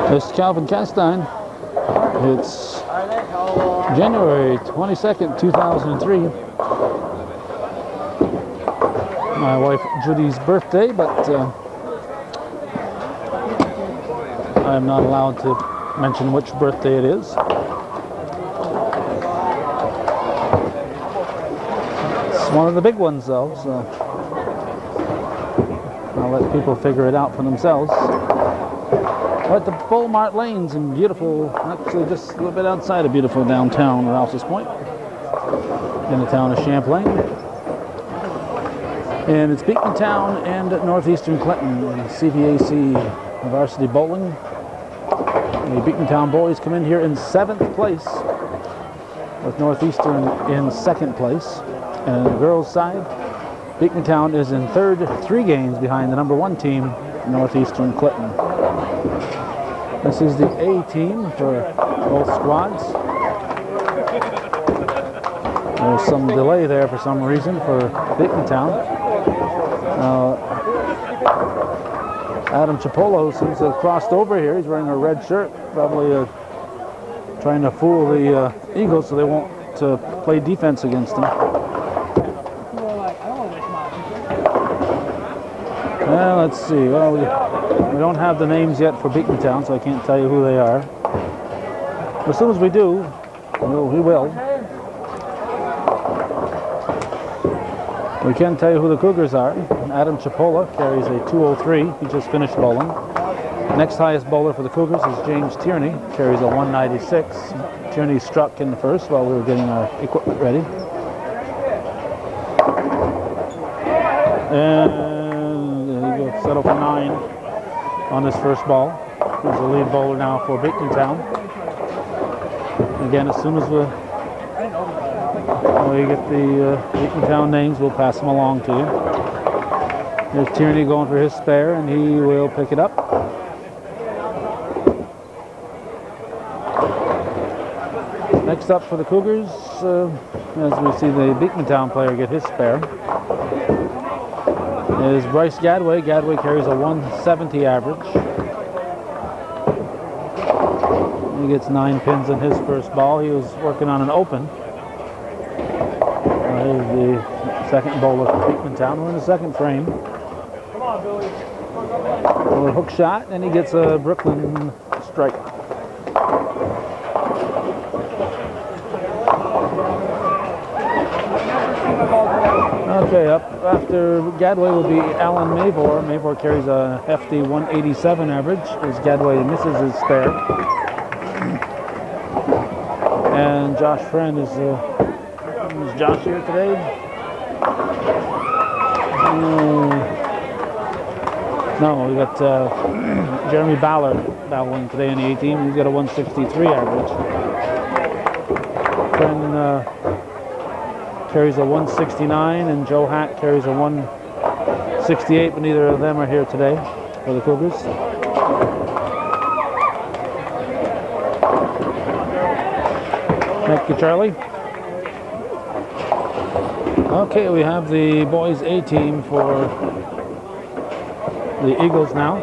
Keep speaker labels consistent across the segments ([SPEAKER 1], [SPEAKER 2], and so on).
[SPEAKER 1] This is Calvin Castine. It's January 22nd, 2003. My wife Judy's birthday, but I'm not allowed to mention which birthday it is. It's one of the big ones though, so I'll let people figure it out for themselves. We're at the Bowl Mart Lanes in beautiful, actually just a little bit outside of beautiful downtown Rouse's Point, in the town of Champlain. And it's Beekmantown and Northeastern Clinton in CVAC varsity bowling. The Beekmantown boys come in here in 7th place, with Northeastern in 2nd place. And on the girls' side, Beekmantown is in 3rd, 3 games behind the number 1 team, Northeastern Clinton. This is the A team for both squads. There's some delay there for some reason for Beekmantown. Adam Chipolo seems to have crossed over here. He's wearing a red shirt, probably trying to fool the Eagles so they won't play defense against them. Well, let's see. Well, we don't have the names yet for Beekmantown, so I can't tell you who they are. As soon as we do, we will. We can tell you who the Cougars are. Adam Chipola carries a 203. He just finished bowling. Next highest bowler for the Cougars is James Tierney, carries a 196. Tierney struck in the first while we were getting our equipment ready. And he will settle for 9 on his first ball. He's the lead bowler now for Beekmantown. Again, as soon as we get the Beekmantown names, we'll pass them along to you. There's Tierney going for his spare, and he will pick it up. Next up for the Cougars, as we see the Beekmantown player get his spare, is Bryce Gadway. Gadway carries a 170 average. He gets 9 pins in his first ball. He was working on an open. Here's the second bowler for Beekmantown. We're in the second frame. Come on, Billy. A hook shot, and he gets a Brooklyn strike. Okay, up after Gadway will be Alan Mavor. Mavor carries a hefty 187 average as Gadway misses his spare. And Josh Friend is Josh here today? No, we got Jeremy Ballard battling today in the A team. He's got a 163 average. Friend carries a 169, and Joe Hack carries a 168, but neither of them are here today for the Cougars. Thank you, Charlie. Okay, we have the boys A team for the Eagles now.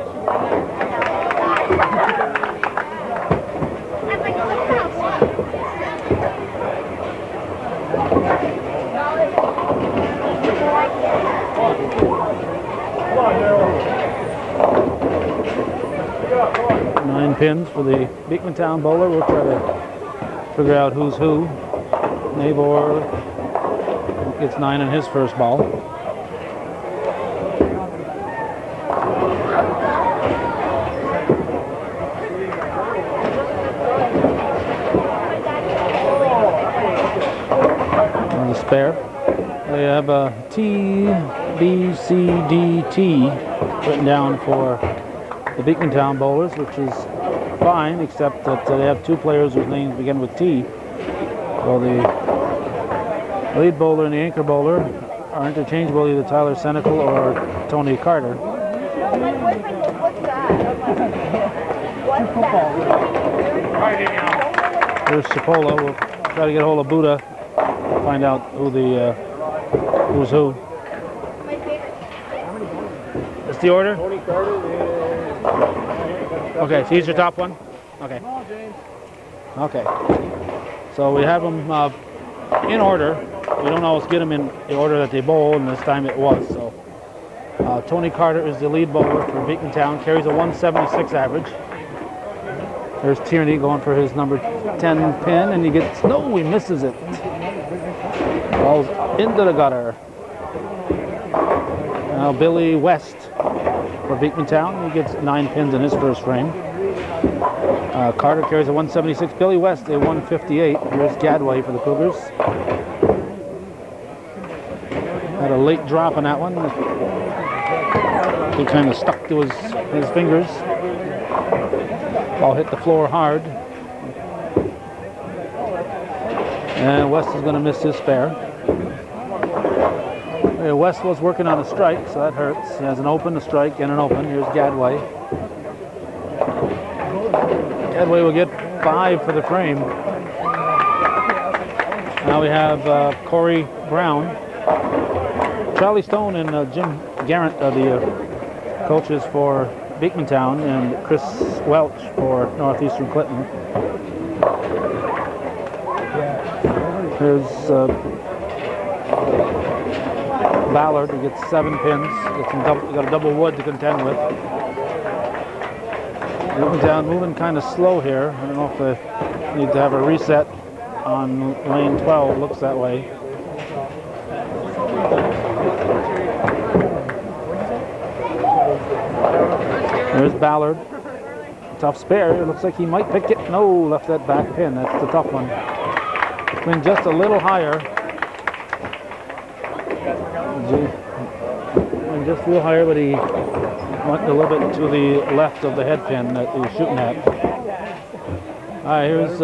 [SPEAKER 1] Nine pins for the Beekmantown bowler. We'll try to figure out who's who. Nabor gets 9 in his first ball. On the spare, they have a T, B, C, D, T written down for the Beekmantown bowlers, which is fine, except that they have 2 players whose names begin with T. Well, the lead bowler and the anchor bowler are interchangeable, either Tyler Senecal or Tony Carter. Here's Chipola. We'll try to get a hold of Buddha, find out who the who's who. Is the order? Okay, so he's your top one? Okay. Okay. So we have them in order. We don't always get them in the order that they bowl, and this time it was. So Tony Carter is the lead bowler for Beekmantown, carries a 176 average. There's Tierney going for his number 10 pin, and he gets, no, he misses it. Falls into the gutter. Now Billy West for Beekmantown, he gets 9 pins in his first frame. Carter carries a 176. Billy West a 158. Here's Gadway for the Cougars. Had a late drop on that one. He kind of stuck to his fingers. Ball hit the floor hard. And West is going to miss his spare. West was working on a strike, so that hurts. He has an open, a strike, and an open. Here's Gadway. Gadway will get 5 for the frame. Now we have Corey Brown. Charlie Stone and Jim Garrett are the coaches for Beekmantown, and Chris Welch for Northeastern Clinton. Here's Ballard, who gets 7 pins. Got a double wood to contend with. Beekmantown moving kind of slow here. I don't know if they need to have a reset on lane 12. Looks that way. There's Ballard. Tough spare. It looks like he might pick it. No, left that back pin. That's the tough one. Went just a little higher. Went just a little higher, but he went a little bit to the left of the head pin that he was shooting at. All right, here's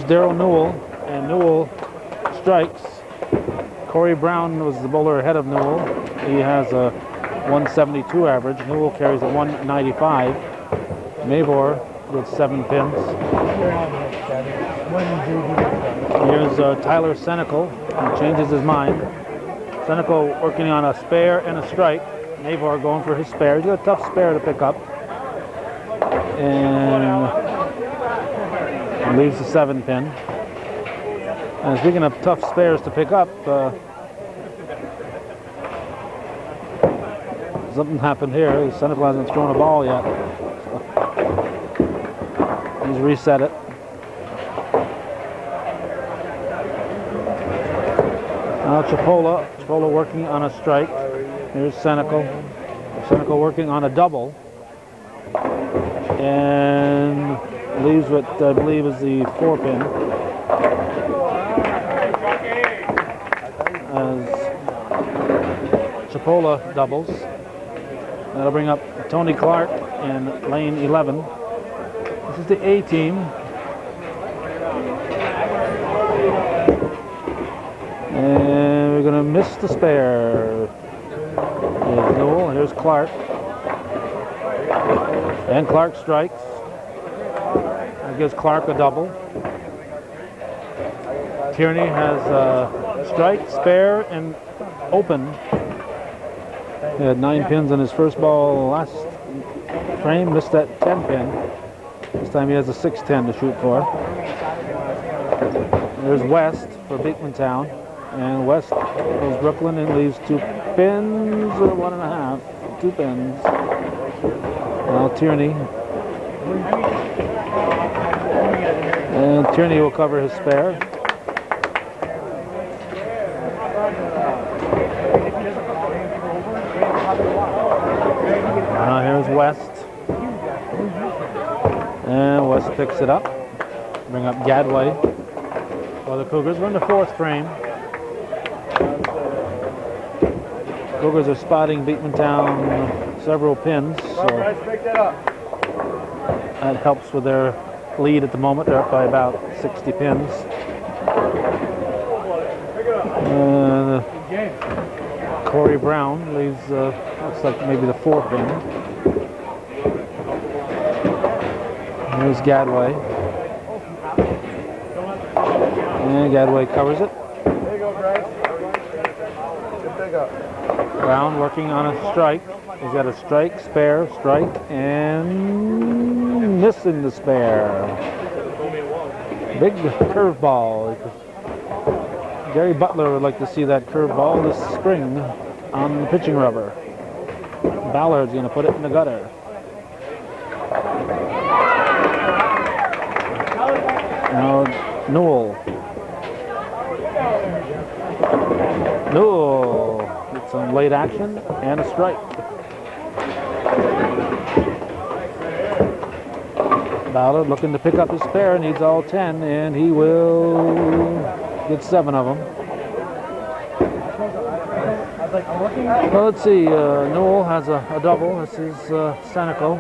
[SPEAKER 1] Darryl Newell, and Newell strikes. Corey Brown was the bowler ahead of Newell. He has a 172 average. Newell carries a 195. Mavor with 7 pins. Here's Tyler Senecal. He changes his mind. Senecal working on a spare and a strike. Mavor going for his spare. He's got a tough spare to pick up. And leaves the 7 pin. And speaking of tough spares to pick up, something happened here. Senecal hasn't thrown a ball yet. He's reset it. Now Chipola working on a strike. Here's Senecal. Senecal working on a double. And leaves what I believe is the 4 pin. As Chipola doubles. That'll bring up Tony Clark in lane 11. This is the A team. And we're going to miss the spare. There's Newell, and here's Clark. And Clark strikes. That gives Clark a double. Tierney has a strike, spare, and open. He had 9 pins on his first ball last frame, missed that 10 pin. This time he has a 6-10 to shoot for. There's West for Beekmantown. And West goes Brooklyn and leaves 2 pins, or 1.5. 2 pins. Now Tierney. And Tierney will cover his spare. Now here's West. And West picks it up. Bring up Gadway for the Cougars. We're in the 4th frame. Cougars are spotting Beekmantown several pins, so that helps with their lead at the moment. They're up by about 60 pins. Corey Brown leaves, looks like maybe the 4 pin. Here's Gadway. And Gadway covers it.
[SPEAKER 2] There you go, Greg. Good pickup.
[SPEAKER 1] Brown working on a strike. He's got a strike, spare, strike, and missing the spare. Big curveball. Gary Butler would like to see that curveball this spring on the pitching rubber. Ballard's going to put it in the gutter. Now Newell. Newell gets some late action and a strike. Ballard looking to pick up his spare, needs all 10, and he will get 7 of them. Well, let's see, Newell has a double. This is Senecal.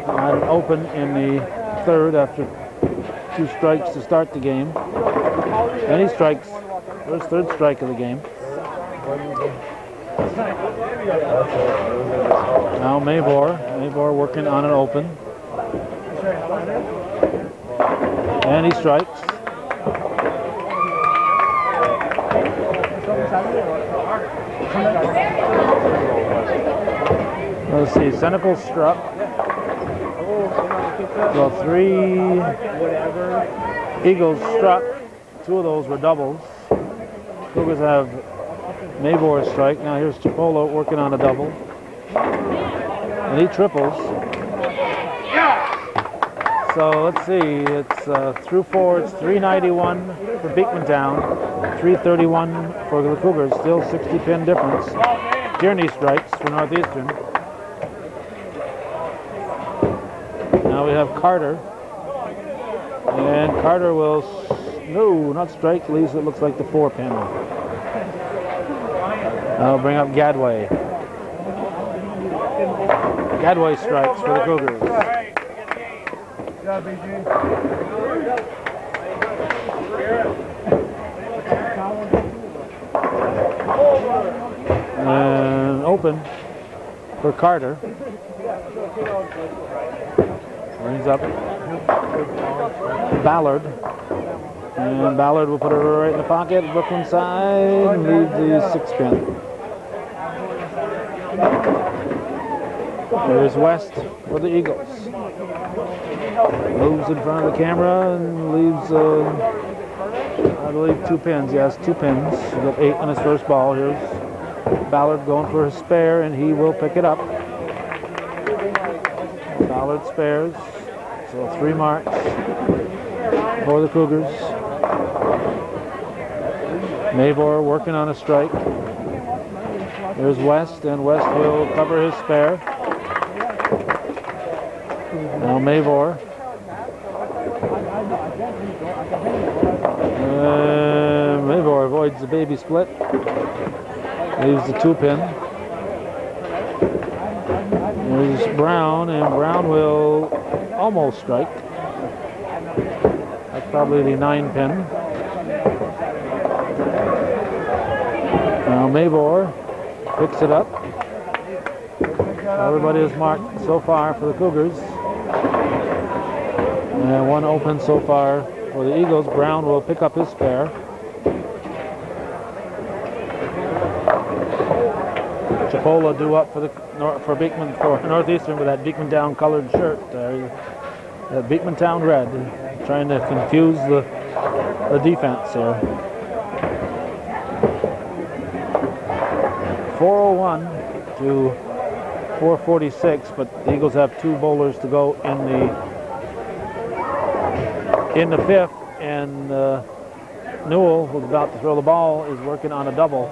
[SPEAKER 1] Had an open in the third after 2 strikes to start the game. And he strikes. First third strike of the game. Now Mavor working on an open. And he strikes. Let's see, Senecal struck. So 3 Eagles struck. 2 of those were doubles. Cougars have Mavor strike. Now here's Chipola working on a double. And he triples. So let's see, it's through 4, it's 391 for Beekmantown, 331 for the Cougars, still 60 pin difference. Kearney strikes for Northeastern. Now we have Carter. And Carter will, no, not strike, leaves it looks like the 4 pin. I'll bring up Gadway. Gadway strikes for the Cougars. And open for Carter. Brings up Ballard. And Ballard will put it right in the pocket, Brooklyn side, and leave the 6 pin. There's West for the Eagles. Moves in front of the camera and leaves, I believe, 2 pins. Yes, 2 pins. He's got 8 on his first ball. Here's Ballard going for his spare, and he will pick it up. Ballard spares. So 3 marks for the Cougars. Mavor working on a strike. There's West, and West will cover his spare. Now Mavor. Mavor avoids the baby split. Leaves the 2 pin. There's Brown, and Brown will almost strike. That's probably the 9 pin. Now Mavor picks it up. Everybody is marked so far for the Cougars. And 1 open so far for the Eagles. Brown will pick up his spare. Chipola due up for Northeastern with that Beekmantown colored shirt. That Beekmantown red, trying to confuse the defense here. 4:01 to 4:46, but the Eagles have 2 bowlers to go in the 5th, and Newell, who's about to throw the ball, is working on a double.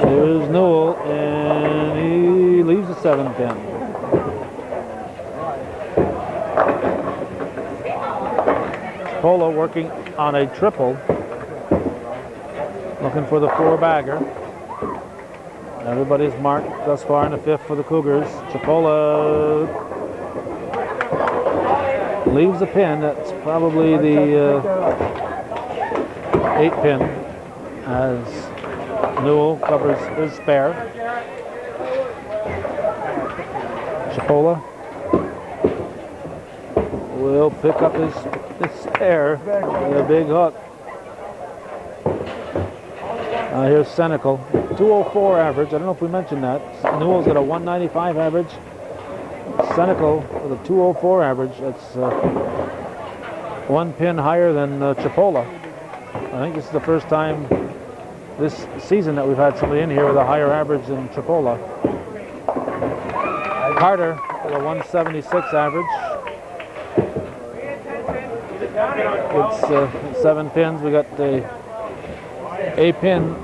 [SPEAKER 1] Here's Newell, and he leaves the 7th pin. Polo working on a triple, looking for the 4-bagger. Everybody's marked thus far in the 5th for the Cougars. Chipola leaves a pin. That's probably the 8 pin as Newell covers his spare. Chipola will pick up his spare with a big hook. Here's Senecal, 204 average. I don't know if we mentioned that. Newell's got a 195 average. Senecal with a 204 average. That's 1 pin higher than Chipola. I think this is the first time this season that we've had somebody in here with a higher average than Chipola. Carter with a 176 average. It's 7 pins. We got a pin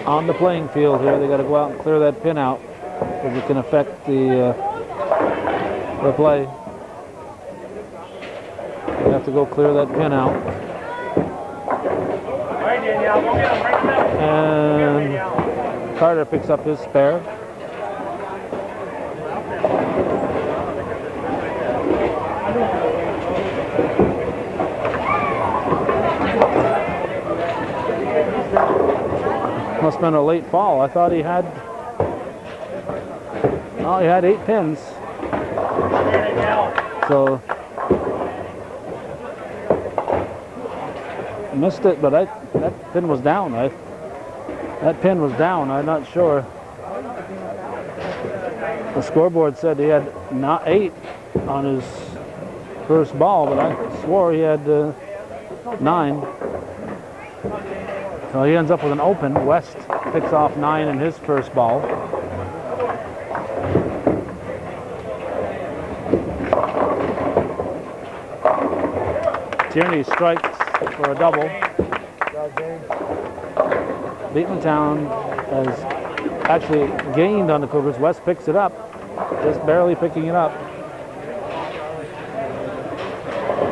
[SPEAKER 1] on the playing field here. They got to go out and clear that pin out because it can affect the play. They have to go clear that pin out. And Carter picks up his spare. Must have been a late fall. I thought he had, oh, he had 8 pins. So missed it, but that pin was down. That pin was down. I'm not sure. The scoreboard said he had not 8 on his first ball, but I swore he had 9. So he ends up with an open. West picks off 9 in his first ball. Tierney strikes for a double. Beekmantown has actually gained on the Cougars. West picks it up, just barely picking it up.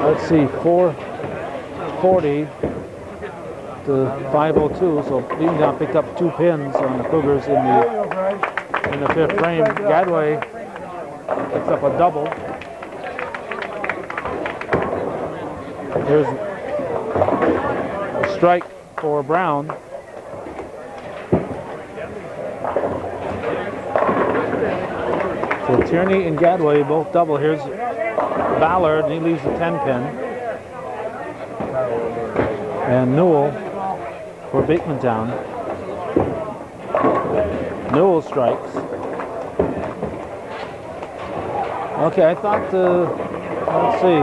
[SPEAKER 1] Let's see, 440 to 502. So Beekmantown picked up 2 pins on the Cougars in the 5th frame. Gadway picks up a double. Here's a strike for Brown. So Tierney and Gadway both double. Here's Ballard, and he leaves the 10 pin. And Newell for Beekmantown. Newell strikes. Okay, I thought, let's see.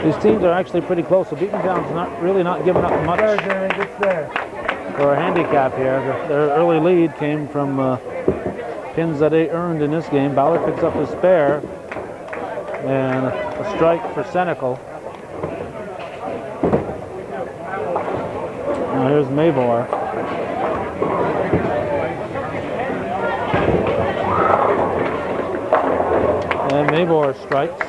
[SPEAKER 1] These teams are actually pretty close, so Beekmantown's not giving up much for a handicap here. Their early lead came from pins that they earned in this game. Ballard picks up his spare, and a strike for Senecal. Now here's Mavor. And Mavor strikes.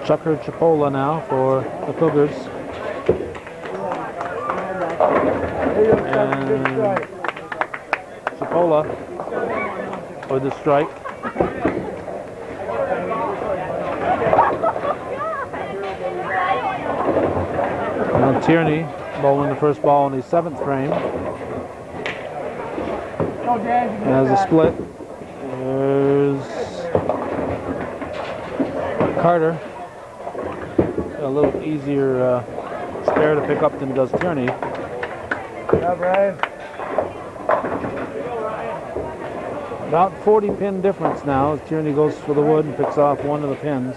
[SPEAKER 1] Chucker Chipola now for the Cougars. And Chipola with the strike. Now Tierney bowling the first ball in the 7th frame. Has a split. There's Carter. A little easier spare to pick up than does Tierney. About 40 pin difference now as Tierney goes for the wood and picks off one of the pins.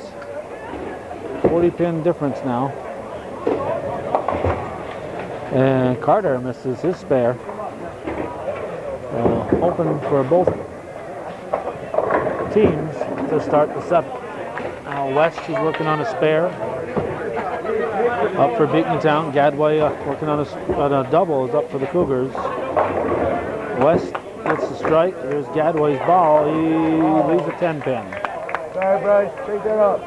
[SPEAKER 1] 40 pin difference now. And Carter misses his spare. Open for both teams to start the 7th. Now West is working on a spare. Up for Beekmantown. Gadway working on a double is up for the Cougars. West gets the strike. There's Gadway's ball. He leaves a 10 pin.
[SPEAKER 2] Sorry, Bryce. Take that up.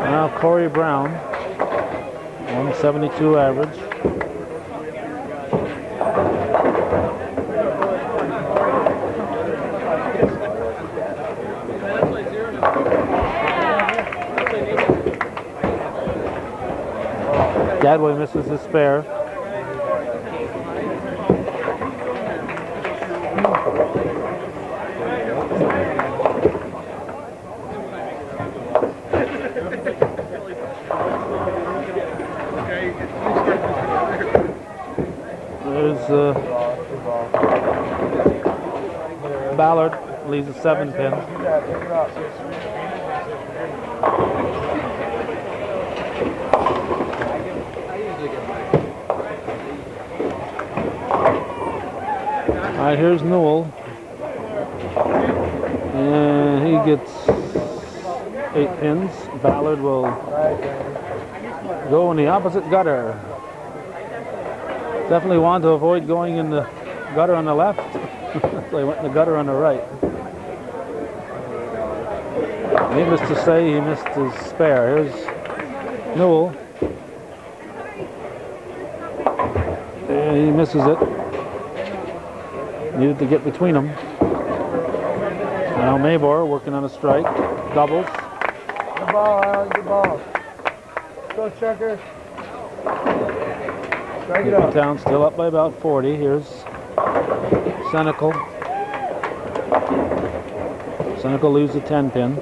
[SPEAKER 1] Now Corey Brown, 172 average. Gadway misses his spare. There's Ballard, leaves a 7 pin. All right, here's Newell, and he gets 8 pins. Ballard will go in the opposite gutter. Definitely want to avoid going in the gutter on the left. So he went in the gutter on the right. Needless to say, he missed his spare. Here's Newell. And he misses it. Needed to get between them. Now Mabor working on a strike. Doubles.
[SPEAKER 2] Good ball, Alan. Good ball. Go, checker. Strike it up.
[SPEAKER 1] Beekmantown still up by about 40. Here's Senecal. Senecal leaves a 10 pin.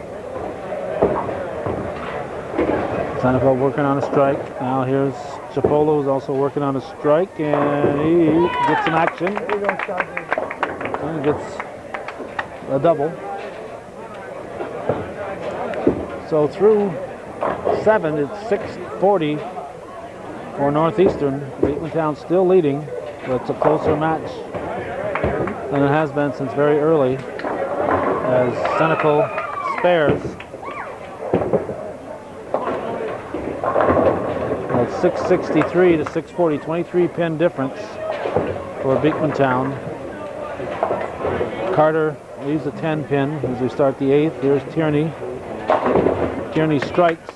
[SPEAKER 1] Senecal working on a strike. Now here's Chapolo, who's also working on a strike, and he gets some action.
[SPEAKER 2] There you go, Stockton.
[SPEAKER 1] And gets a double. So through 7, it's 6:40 for Northeastern. Beekmantown still leading, but it's a closer match than it has been since very early, as Senecal spares. Well, it's 663 to 640, 23 pin difference for Beekmantown. Carter leaves a 10 pin as we start the 8th. Here's Tierney. Tierney strikes.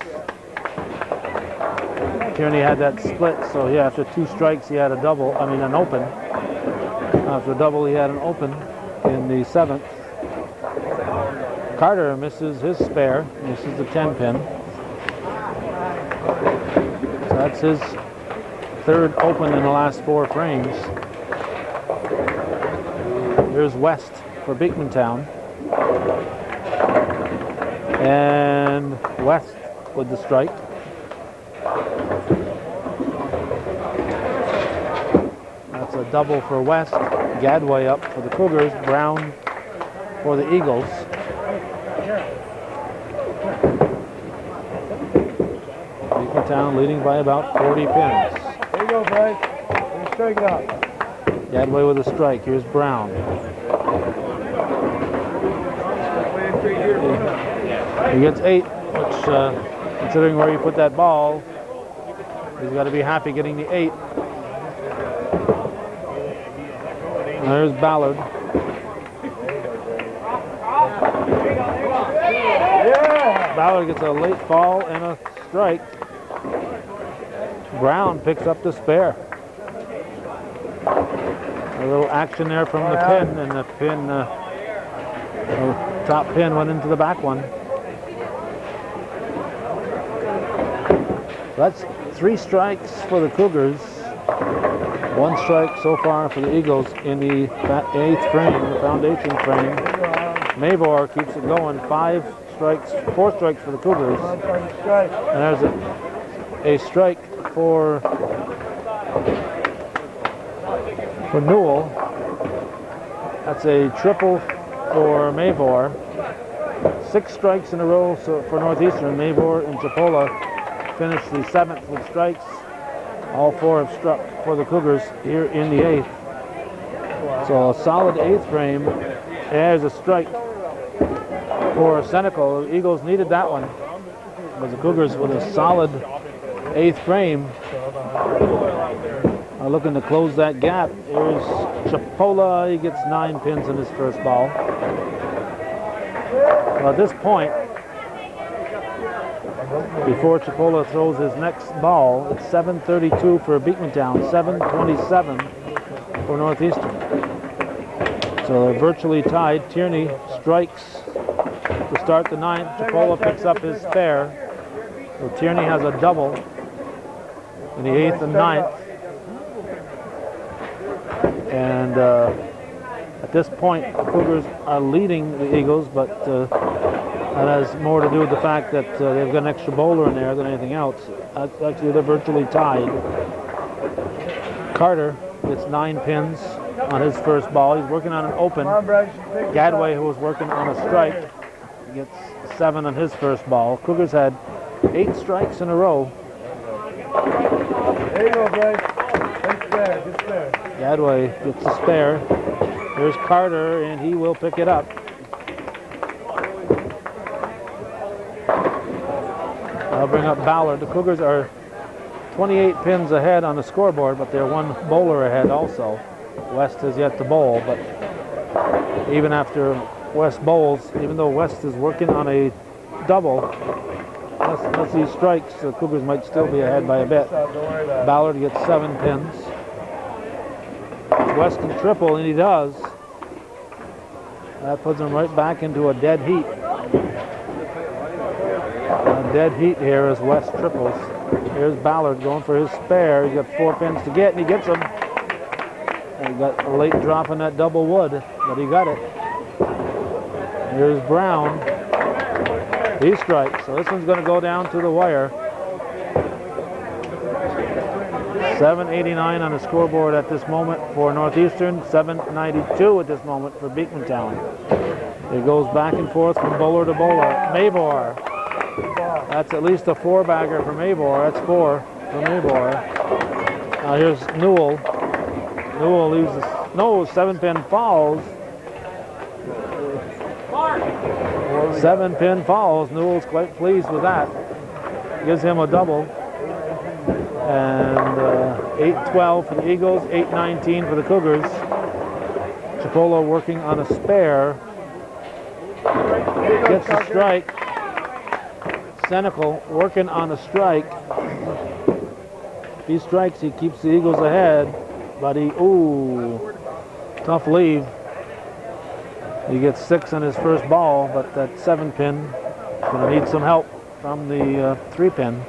[SPEAKER 1] Tierney had that split, so yeah, after 2 strikes he had an open. After a double he had an open in the 7th. Carter misses his spare, misses the 10 pin. So that's his 3rd open in the last 4 frames. Here's West for Beekmantown. And West with the strike. That's a double for West. Gadway up for the Cougars. Brown for the Eagles. Beekmantown leading by about 40 pins.
[SPEAKER 2] There you go, Bryce. Strike it up.
[SPEAKER 1] Gadway with a strike. Here's Brown. He gets 8, which, considering where you put that ball, he's got to be happy getting the 8. There's Ballard.
[SPEAKER 2] Yeah.
[SPEAKER 1] Ballard gets a late fall and a strike. Brown picks up the spare. A little action there from the pin, and the pin, the top pin went into the back one. That's 3 strikes for the Cougars. 1 strike so far for the Eagles in the 8th frame, the foundation frame. Mabor keeps it going. 4 strikes for the Cougars. And there's a strike for Newell. That's a triple for Mabor. 6 strikes in a row for Northeastern. Mabor and Chipola finished the 7th with strikes. All 4 have struck for the Cougars here in the 8th. So a solid 8th frame. There's a strike for Senecal. The Eagles needed that one. But the Cougars with a solid 8th frame are looking to close that gap. Here's Chipola. He gets 9 pins in his first ball. Well, at this point, before Chipola throws his next ball. It's 7:32 for Beekmantown, 7:27 for Northeastern. So they're virtually tied. Tierney strikes to start the ninth. Chipola picks up his spare. So Tierney has a double in the eighth and ninth. And at this point, the Cougars are leading the Eagles, but that has more to do with the fact that they've got an extra bowler in there than anything else. Actually, they're virtually tied. Carter gets 9 pins on his first ball. He's working on an open. Gadway, who was working on a strike, gets 7 on his first ball. Cougars had 8 strikes in a row.
[SPEAKER 2] There you go, Bryce. Good spare, good spare.
[SPEAKER 1] Gadway gets a spare. Here's Carter, and he will pick it up. I'll bring up Ballard. The Cougars are 28 pins ahead on the scoreboard, but they're 1 bowler ahead also. West has yet to bowl, but even after West bowls, even though West is working on a double, unless he strikes, the Cougars might still be ahead by a bit. Ballard gets 7 pins. West can triple, and he does. That puts him right back into a dead heat. A dead heat here as West triples. Here's Ballard going for his spare. He's got 4 pins to get, and he gets them. And he got a late drop on that double wood, but he got it. Here's Brown. He strikes, so this one's going to go down to the wire. 7:89 on the scoreboard at this moment for Northeastern, 7:92 at this moment for Beekmantown. It goes back and forth from bowler to bowler. Mabor. That's at least a 4-bagger for Mabor. That's 4 for Mabor. Now here's Newell. Newell leaves the 7-pin falls. 7-pin falls. Newell's quite pleased with that. Gives him a double. And 8-12 for the Eagles, 8-19 for the Cougars. Chipola working on a spare. Gets the strike. Senecal working on a strike. If he strikes, he keeps the Eagles ahead. But tough leave. He gets 6 on his first ball, but that 7-pin is going to need some help from the 3-pin.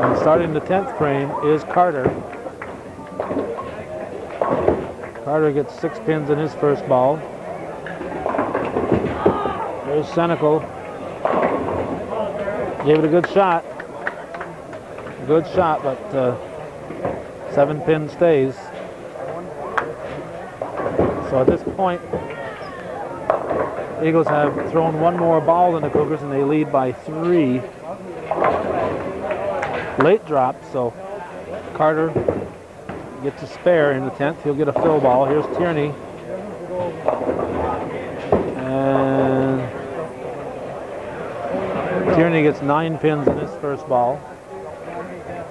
[SPEAKER 1] And starting the 10th frame is Carter. Carter gets 6 pins in his first ball. There's Senecal. Gave it a good shot. Good shot, but 7-pin stays. So at this point, Eagles have thrown 1 more ball than the Cougars, and they lead by 3. Late drop, so Carter gets a spare in the 10th. He'll get a fill ball. Here's Tierney. And Tierney gets 9 pins in his first ball.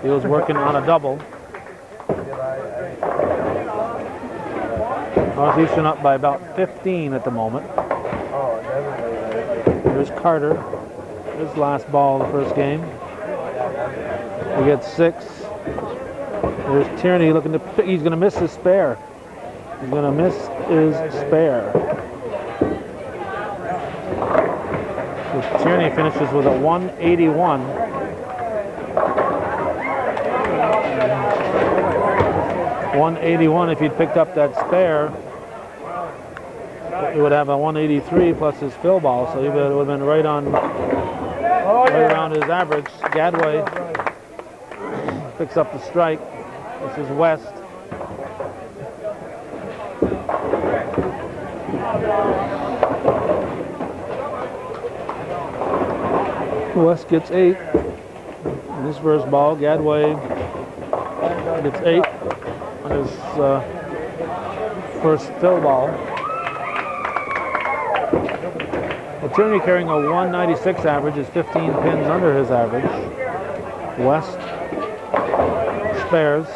[SPEAKER 1] He was working on a double. Northeastern up by about 15 at the moment. Here's Carter. His last ball of the first game. He gets 6. There's Tierney looking to pick. He's going to miss his spare. He's going to miss his spare. So Tierney finishes with a 181. .181 if he'd picked up that spare. He would have a 183 plus his fill ball, so he would have been right around his average. Gadway picks up the strike. This is West. West gets 8 in his first ball. Gadway gets 8 on his first fill ball. Well, Tierney carrying a 196 average is 15 pins under his average. West spares.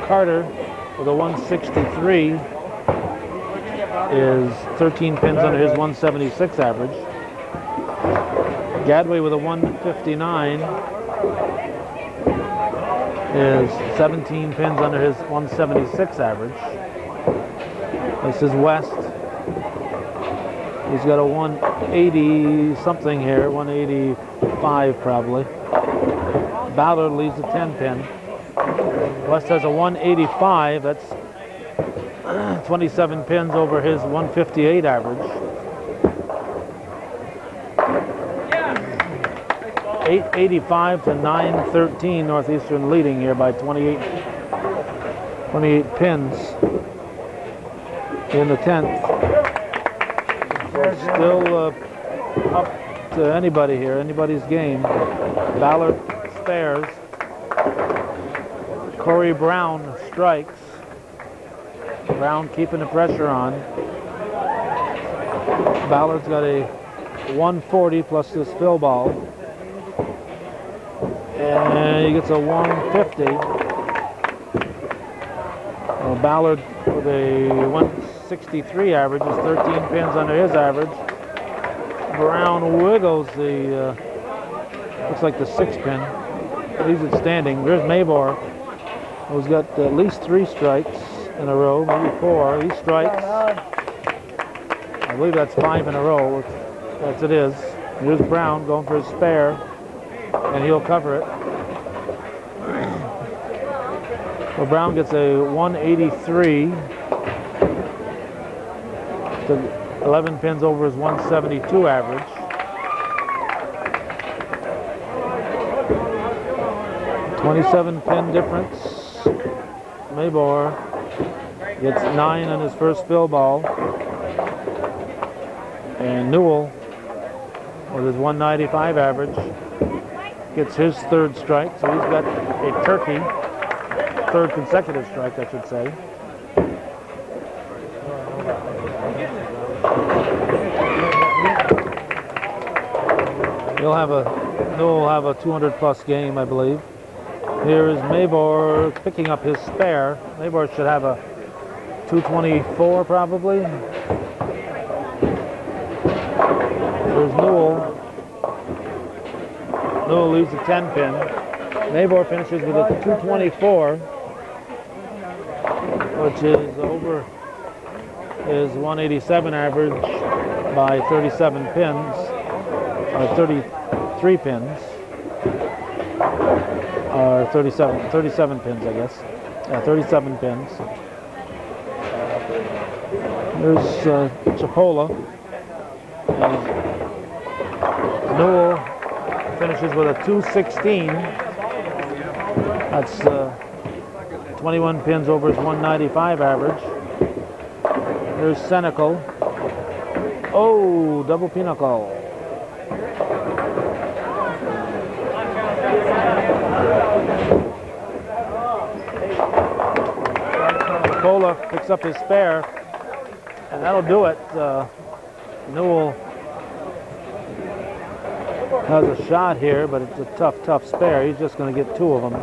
[SPEAKER 1] Carter with a 163. is 13 pins under his 176 average. Gadway with a 159 is 17 pins under his 176 average. This is West. He's got a 180 something here, 185 probably. Ballard leads the 10 pin. West has a 185, that's 27 pins over his 158 average. 885 to 913, Northeastern leading here by 28 pins in the 10th. Still up to anybody here, anybody's game. Ballard spares. Corey Brown strikes. Brown keeping the pressure on. Ballard's got a 140 plus this fill ball. And he gets a 150. Well, Ballard with a 163 average is 13 pins under his average. Brown wiggles the, looks like the 6 pin. Leaves it standing. There's Mabor, who's got at least 3 strikes in a row, maybe 4. He strikes. I believe that's 5 in a row. Yes, it is. Here's Brown going for his spare, and he'll cover it. Well, Brown gets a 183 to 11 pins over his 172 average. $27 pin difference. Mabor gets 9 on his first fill ball. And Newell, with his 195 average, gets his 3rd strike. So he's got a turkey, 3rd consecutive strike, I should say. Newell will have a 200 plus game, I believe. Here is Mabor picking up his spare. Mabor should have a 224 probably. There's Newell. Newell leaves the 10 pin. Mabor finishes with a 224, which is over his 187 average by 37 pins, or 33 pins. 37 pins, I guess. Yeah, 37 pins. There's Chipola. And Newell finishes with a 216. That's 21 pins over his 195 average. There's Senecal. Oh, double pinnacle. Chipola picks up his spare, and that'll do it. Newell has a shot here, but it's a tough spare. He's just going to get 2 of them.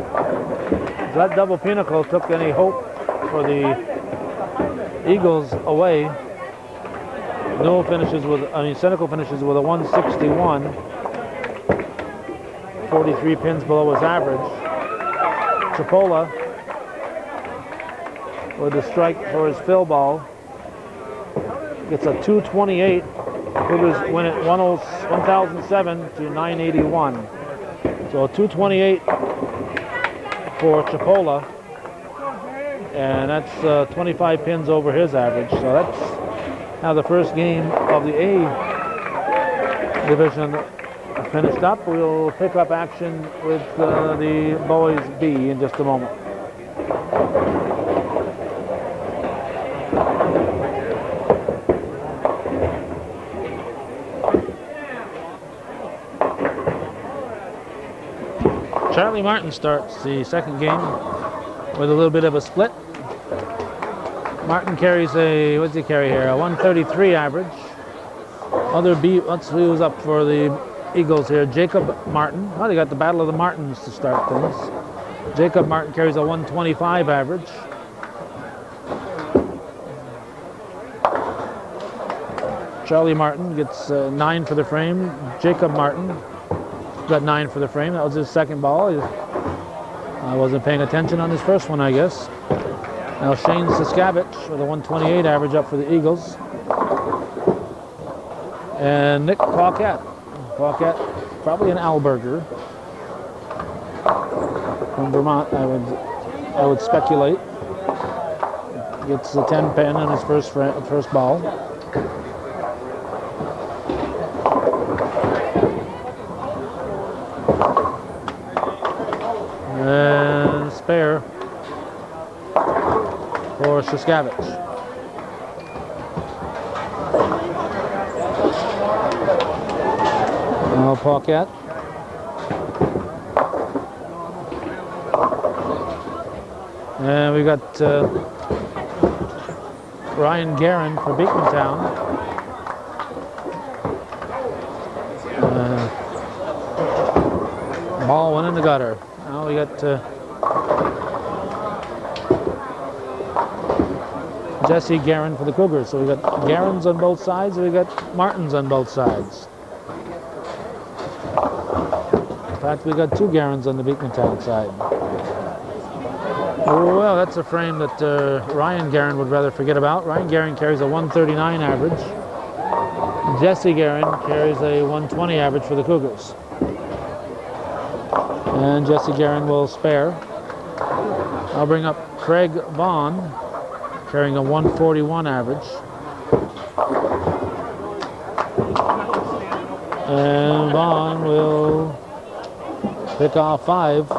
[SPEAKER 1] So that double pinnacle took any hope for the Eagles away. Senecal finishes with a 161, 43 pins below his average. Chipola with a strike for his fill ball gets a 228. Cougars win it 1,007 to 981. So a 228 for Chipola, and that's 25 pins over his average. So that's how the first game of the A division finished up. We'll pick up action with the boys B in just a moment. Charlie Martin starts the second game with a little bit of a split. Martin carries a, what does he carry here? A 133 average. Other B, let's see who's up for the Eagles here. Jacob Martin. Oh, they got the Battle of the Martins to start things. Jacob Martin carries a 125 average. Charlie Martin gets 9 for the frame. Jacob Martin got 9 for the frame. That was his second ball. I wasn't paying attention on his first one, I guess. Now Shane Siskavich with a 128 average up for the Eagles. And Nick Paquette. Paquette, probably an Alberger from Vermont, I would speculate. Gets a 10 pin in his first ball. And spare for Siskavich. Now Paquette. And we got Ryan Guerin for Beekmantown. Ball went in the gutter. Now we got Jesse Guerin for the Cougars. So we got Guerins on both sides, and we got Martins on both sides. In fact, we got 2 Guerins on the Beekmantown side. Well, that's a frame that Ryan Guerin would rather forget about. Ryan Guerin carries a 139 average. Jesse Guerin carries a 120 average for the Cougars. And Jesse Guerin will spare. I'll bring up Craig Vaughn, carrying a 141 average. And Vaughn will pick off 5.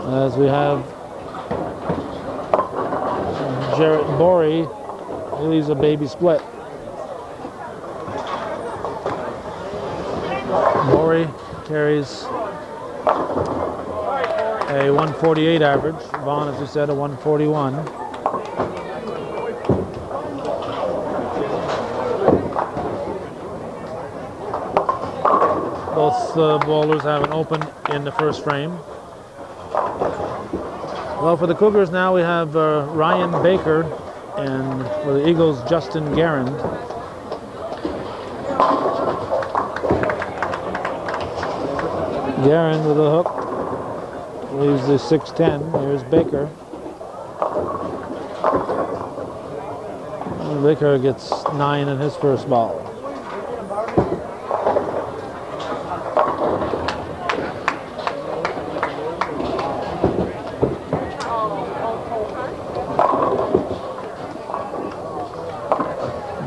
[SPEAKER 1] As we have Jarrett Borey, he leaves a baby split. Borey carries a 148 average. Vaughn, as we said, a 141. Both bowlers have an open in the first frame. Well, for the Cougars now we have Ryan Baker, and for the Eagles, Justin Guerin. Guerin with a hook, leaves the 6-10. Here's Baker. And Baker gets 9 in his first ball.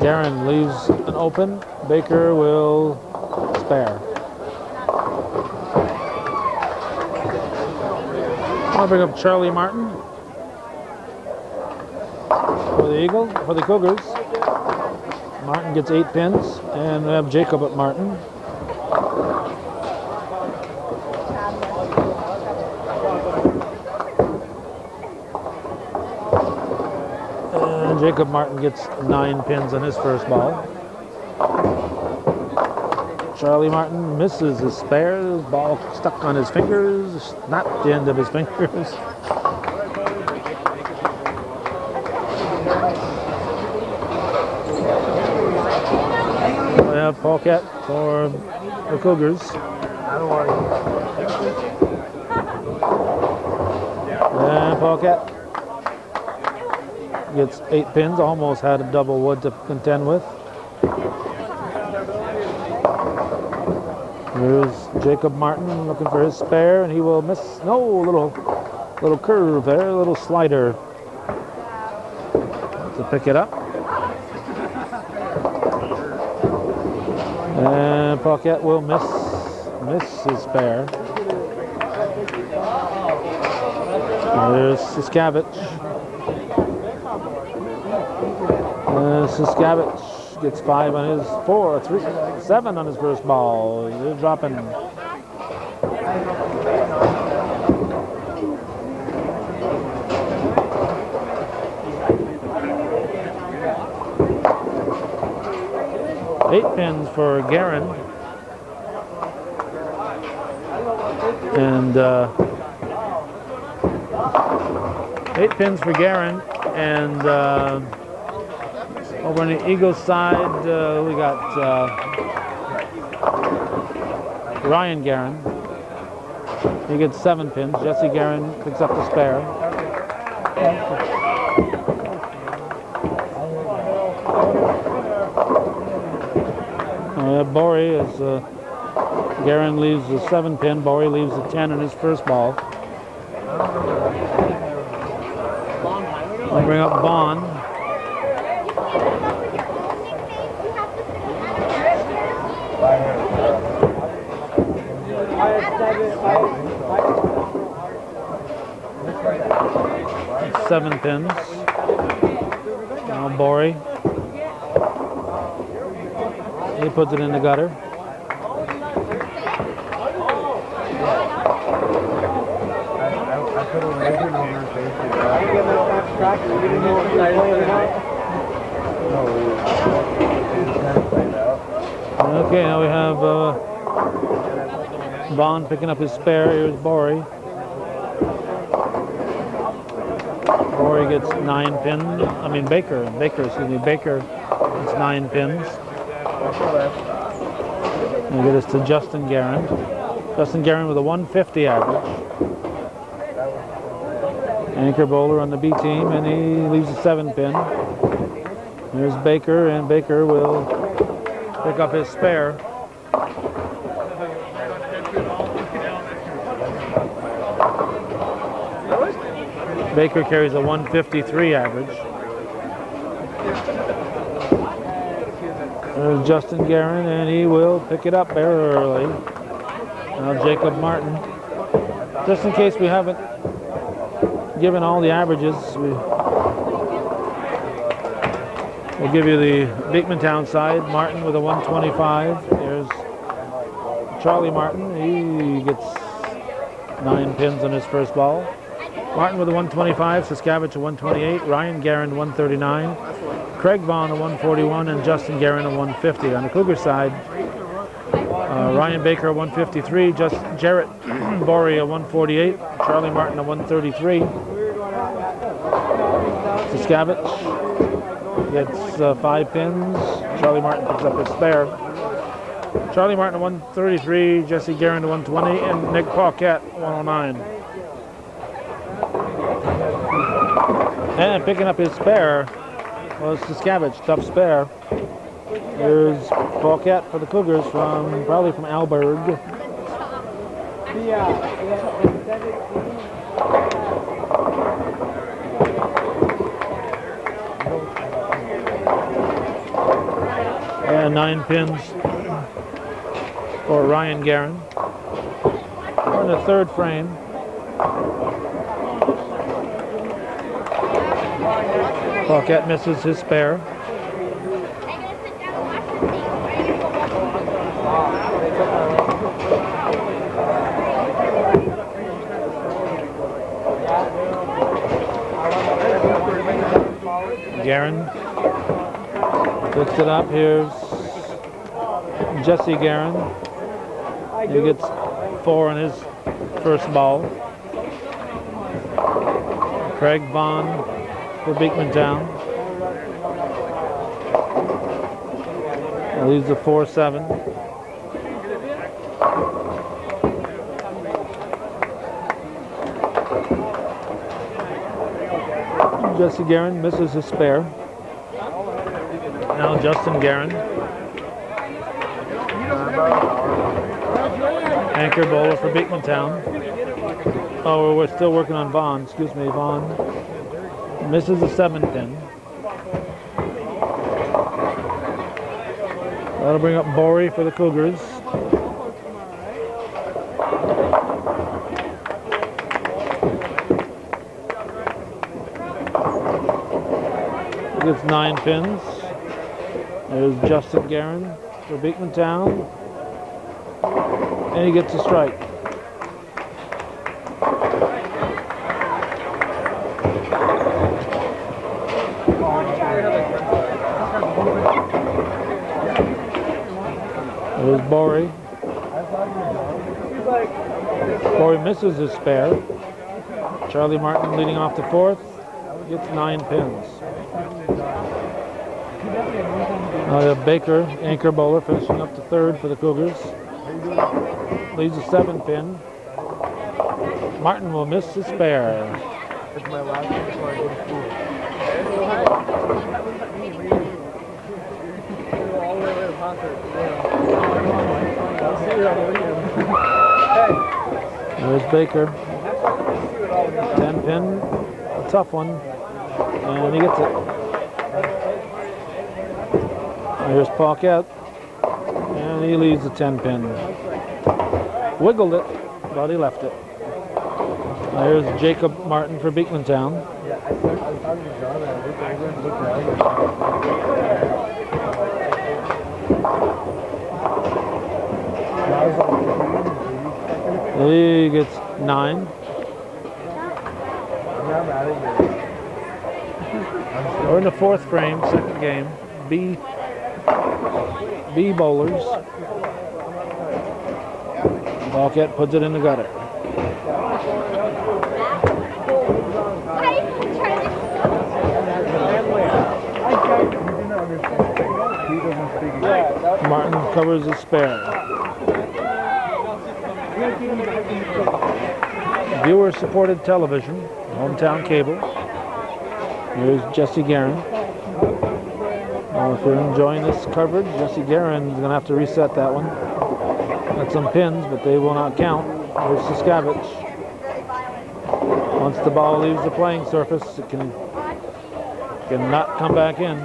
[SPEAKER 1] Guerin leaves an open. Baker will spare. I'll bring up Charlie Martin for the Cougars. Martin gets 8 pins, and we have Jacob at Martin. Jacob Martin gets 9 pins on his first ball. Charlie Martin misses his spare. His ball stuck on his fingers, not the end of his fingers. We have Paquette for the Cougars. And Paquette gets 8 pins, almost had a double wood to contend with. Here's Jacob Martin looking for his spare, and he will miss. No, little curve there, a little slider to pick it up. And Paquette will miss his spare. There's Siskavich. Siskavich gets 5 on his 7 on his first ball. They're dropping. Eight pins for Guerin. And 8 pins for Guerin, and Over on the Eagles side, we got Ryan Guerin. He gets 7 pins. Jesse Guerin picks up the spare. Borey is Guerin leaves the 7 pin. Borey leaves the 10 in his first ball. We'll bring up Vaughn. It's 7 pins. Now Borey. He puts it in the gutter. Okay, now we have Vaughn picking up his spare. Here's Borey. Borey gets 9 pins. I mean Baker, excuse me. Baker gets 9 pins. And get us to Justin Guerin. Justin Guerin with a 150 average. Anchor bowler on the B team, and he leaves a 7 pin. There's Baker, and Baker will pick up his spare. Baker carries a 153 average. There's Justin Guerin, and he will pick it up very early. Now Jacob Martin. Just in case we haven't given all the averages, we'll give you the Beekmantown side. Martin with a 125. There's Charlie Martin. He gets 9 pins on his first ball. Martin with a 125. Saskavich a 128. Ryan Guerin 139. Craig Vaughn a 141 and Justin Guerin a 150. On the Cougar side, Ryan Baker a 153, Jarrett Borey a 148, Charlie Martin a 133. Saskavich gets 5 pins. Charlie Martin picks up his spare. Charlie Martin a 133, Jesse Guerin a 120, and Nick Paquette 109. And picking up his spare was Saskavich, tough spare. Here's Paquette for the Cougars probably from Alberg. And 9 pins for Ryan Guerin. We're in the 3rd frame. Paquette misses his spare. Guerin picks it up. Here's Jesse Guerin. He gets 4 on his first ball. Craig Vaughn for Beekmantown. Leaves a 4-7. Jesse Guerin misses his spare. Now Justin Guerin. Anchor bowler for Beekmantown. Oh, we're still working on Vaughn. Excuse me, Vaughn. Misses a 7 pin. That'll bring up Borey for the Cougars. He gets 9 pins. There's Justin Guerin for Beekmantown. And he gets a strike. There's Borey. Borey misses his spare. Charlie Martin leading off the 4th. Gets 9 pins. Baker, anchor bowler, finishing up to third for the Cougars. Leads a 7-pin. Martin will miss the spare.
[SPEAKER 2] It's my last one before I go to school.
[SPEAKER 1] There's Baker. 10-pin, a tough one, and he gets it. Here's Paquette, and he leaves the 10-pin. Wiggled it, but he left it. Here's Jacob Martin for Beekmantown.
[SPEAKER 2] Yeah, I was talking to John and I went to look down.
[SPEAKER 1] He gets 9. We're in the 4th frame, second game. B bowlers. Paquette puts it in the gutter. Martin covers the spare. Viewer-supported television, hometown cable. Here's Jesse Guerin. If you're enjoying this coverage, Jesse Guerin is going to have to reset that one. Got some pins, but they will not count. Here's Saskavich. Once the ball leaves the playing surface, it cannot come back in.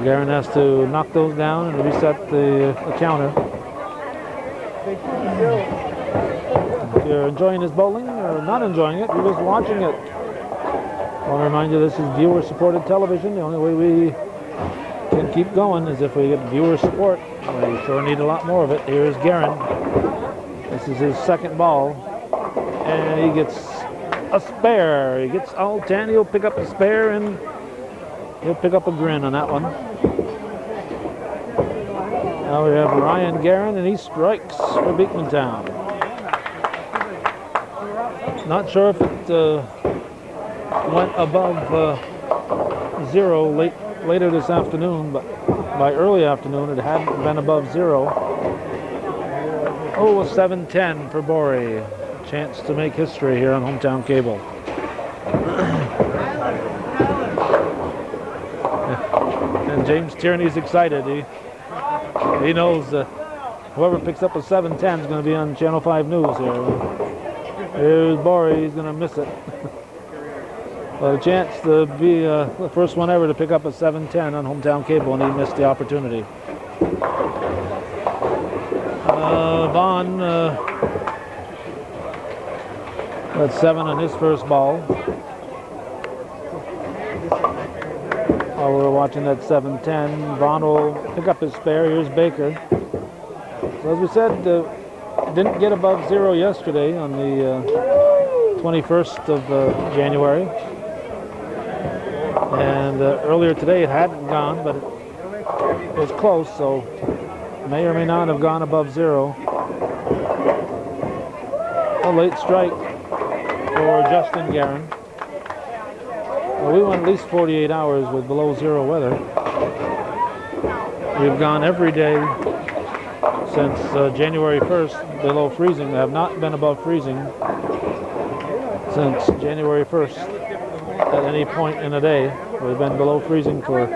[SPEAKER 1] Guerin has to knock those down and reset the counter. If you're enjoying this bowling or not enjoying it, you're just watching it. I want to remind you this is viewer-supported television. The only way we can keep going is if we get viewer support. We sure need a lot more of it. Here's Guerin. This is his second ball, and he gets a spare. He gets all 10. He'll pick up a spare and he'll pick up a grin on that one. Now we have Ryan Guerin, and he strikes for Beekmantown. Not sure if it went above 0 later this afternoon, but by early afternoon it hadn't been above 0. Oh, a 7-10 for Borey. Chance to make history here on hometown cable. And James Tierney's excited. He knows whoever picks up a 7-10 is going to be on Channel 5 News here. Here's Borey, he's going to miss it. A chance to be the first one ever to pick up a 7-10 on hometown cable, and he missed the opportunity. Vaughn got 7 on his first ball. While we're watching that 7-10, Vaughn will pick up his spare. Here's Baker. So as we said, didn't get above 0 yesterday on the 21st of January. And earlier today it hadn't gone, but it was close, so may or may not have gone above 0. A late strike for Justin Guerin. Well, we went at least 48 hours with below 0 weather. We've gone every day since January 1st below freezing. They have not been above freezing since January 1st at any point in a day. We've been below freezing for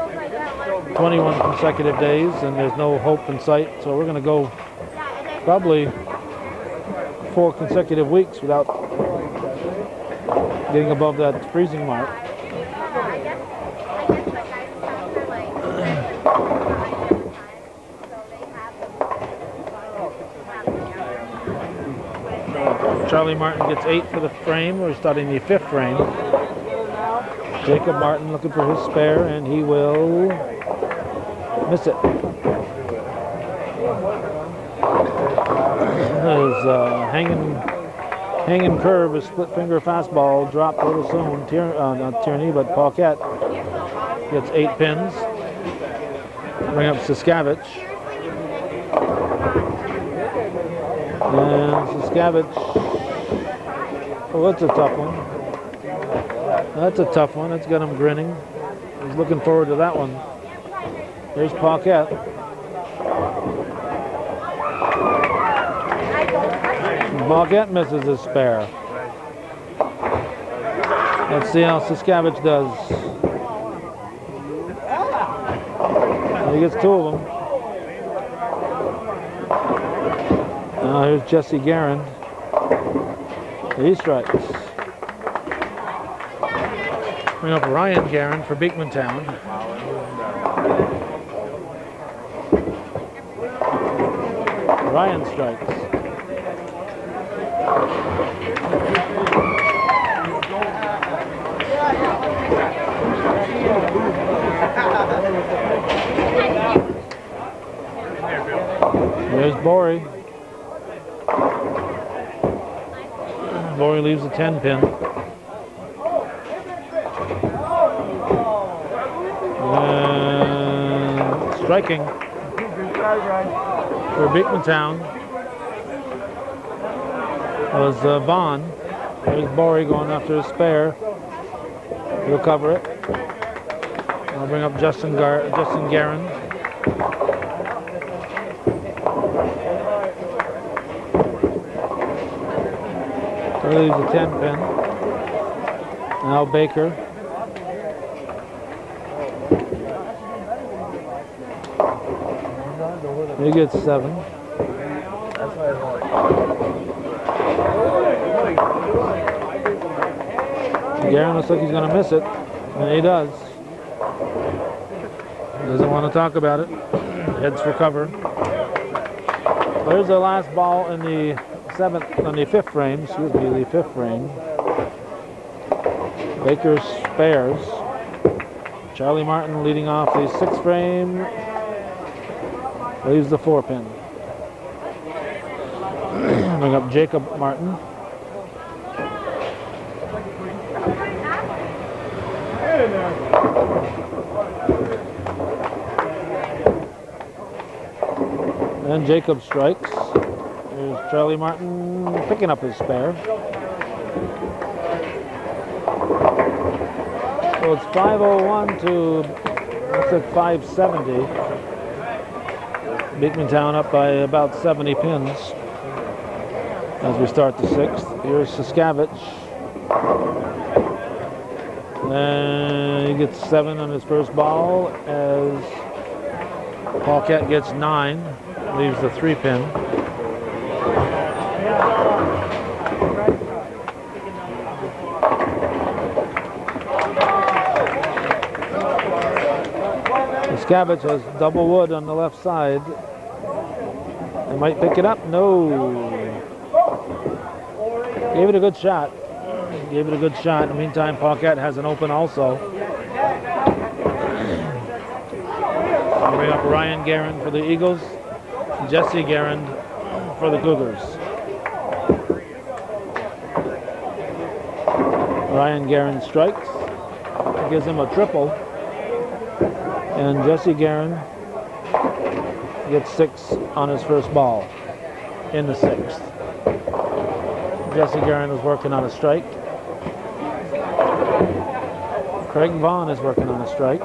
[SPEAKER 1] 21 consecutive days, and there's no hope in sight. So we're going to go probably 4 consecutive weeks without getting above that freezing mark. Charlie Martin gets 8 for the frame. We're starting the 5th frame. Jacob Martin looking for his spare, and he will miss it. His hanging curve, his split finger fastball dropped a little soon. Not Tierney, but Paquette gets 8 pins. Bring up Saskavich. And Saskavich Oh, that's a tough one. That's a tough one. That's got him grinning. He's looking forward to that one. There's Paquette. Paquette misses his spare. Let's see how Saskavich does. He gets two of them. Now here's Jesse Garand. He strikes. Bring up Ryan Garand for Beekmantown. Ryan strikes. There's Borey. Borey leaves the 10 pin. And striking for Beekmantown was Vaughn. There's Borey going after his spare. He'll cover it. I'll bring up Justin Garand. Leaves the 10 pin. Now Baker. He gets 7. Garand looks like he's going to miss it, and he does. Doesn't want to talk about it. Heads for cover. There's the last ball in the fifth frame, the fifth frame. Baker spares. Charlie Martin leading off the 6th frame. Leaves the 4 pin. Bring up Jacob Martin. And Jacob strikes. There's Charlie Martin picking up his spare. So it's 5:01 to, looks like 5:70. Beekmantown up by about 70 pins as we start the 6th. Here's Saskavich. And he gets 7 on his first ball as Paquette gets 9. Leaves the 3 pin. Saskavich has double wood on the left side. They might pick it up. No. Gave it a good shot. In the meantime, Paquette has an open also. I'll bring up Ryan Garand for the Eagles. Jesse Garand for the Cougars. Ryan Garand strikes. Gives him a triple. And Jesse Garand gets 6 on his first ball in the 6th. Jesse Garand is working on a strike. Craig Vaughn is working on a strike.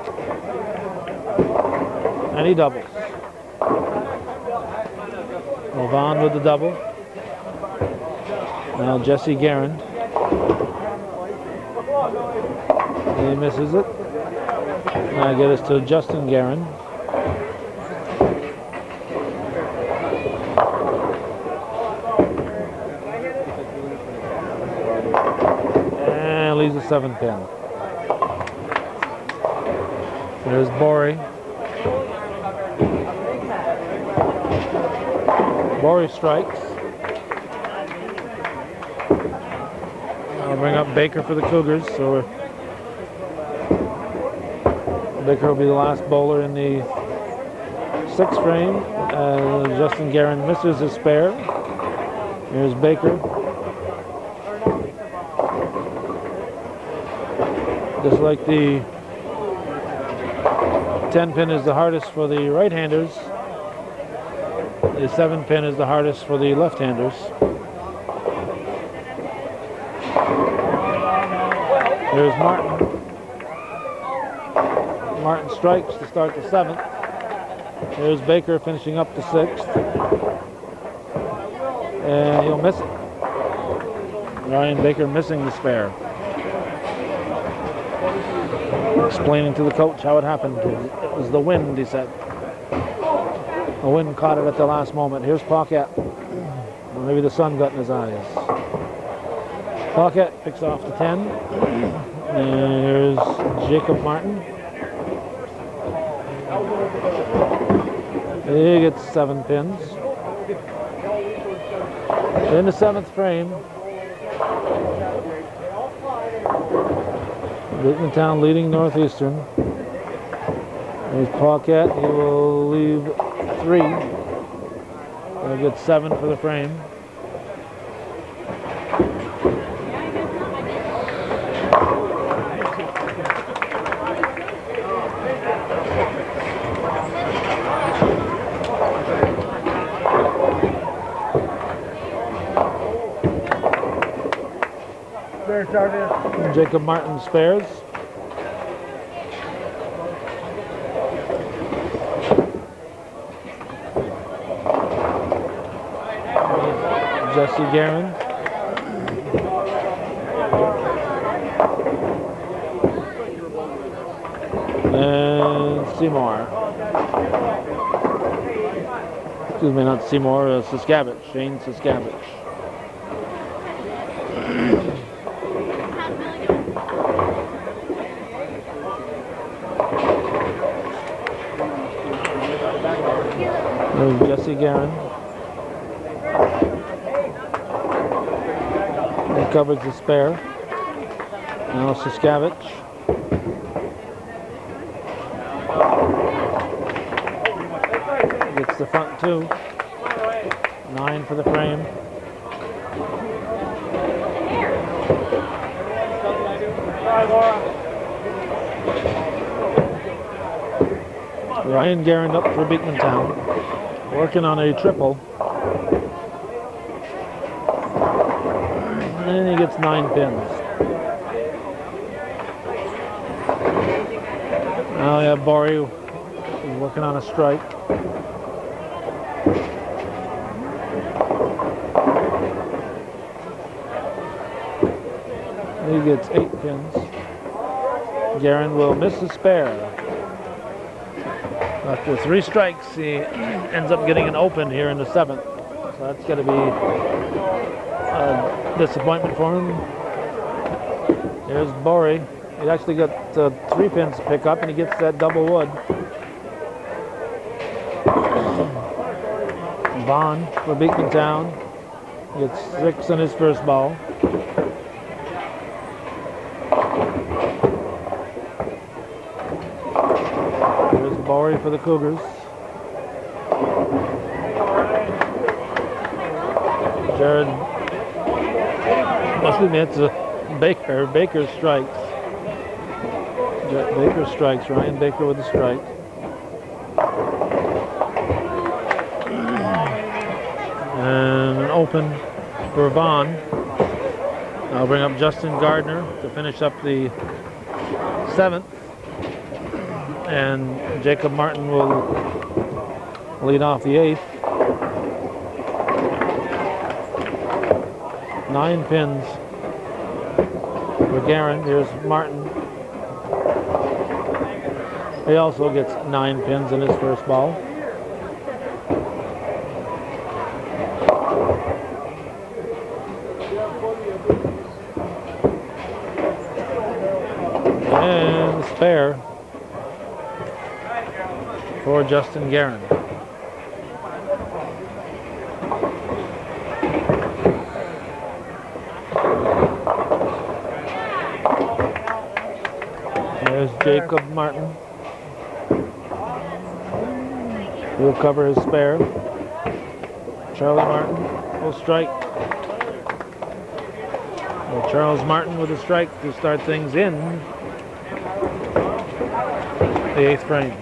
[SPEAKER 1] And he doubles. Well, Vaughn with the double. Now Jesse Garand. He misses it. Now get us to Justin Garand. And leaves a 7 pin. There's Borey. Borey strikes. I'll bring up Baker for the Cougars. So Baker will be the last bowler in the 6th frame. Justin Garand misses his spare. Here's Baker. Just like the 10 pin is the hardest for the right-handers, the 7 pin is the hardest for the left-handers. Here's Martin. Martin strikes to start the 7th. Here's Baker finishing up the 6th. And he'll miss it. Ryan Baker missing the spare. Explaining to the coach how it happened. It was the wind, he said. The wind caught it at the last moment. Here's Paquette. Well, maybe the sun got in his eyes. Paquette picks off the 10. And here's Jacob Martin. He gets 7 pins. In the 7th frame, Beekmantown leading Northeastern. There's Paquette. He will leave 3. He'll get 7 for the frame. Jacob Martin spares. Jesse Guerin. And Seymour. Excuse me, not Seymour, Saskavich. Shane Saskavich. There's Jesse Guerin. He covers the spare. Now Saskavich. Gets the front 2. 9 for the frame. Ryan Guerin up for Beekmantown. Working on a triple. And then he gets 9 pins. Now we have Bori who's working on a strike. He gets 8 pins. Guerin will miss the spare. After 3 strikes, he ends up getting an open here in the 7th. So that's going to be a disappointment for him. Here's Bori. He actually got 3 pins to pick up, and he gets that double wood. Vaughn for Beekmantown gets 6 in his first ball. Bori for the Cougars. Jared must admit to Baker. Baker strikes. Baker strikes. Ryan Baker with a strike. And an open for Vaughn. I'll bring up Justin Gardner to finish up the 7th. And Jacob Martin will lead off the 8th. 9 pins for Guerin. Here's Martin. He also gets 9 pins in his first ball. And the spare for Justin Guerin. There's Jacob Martin. He'll cover his spare. Charlie Martin will strike. Well, Charles Martin with a strike to start things in the 8th frame.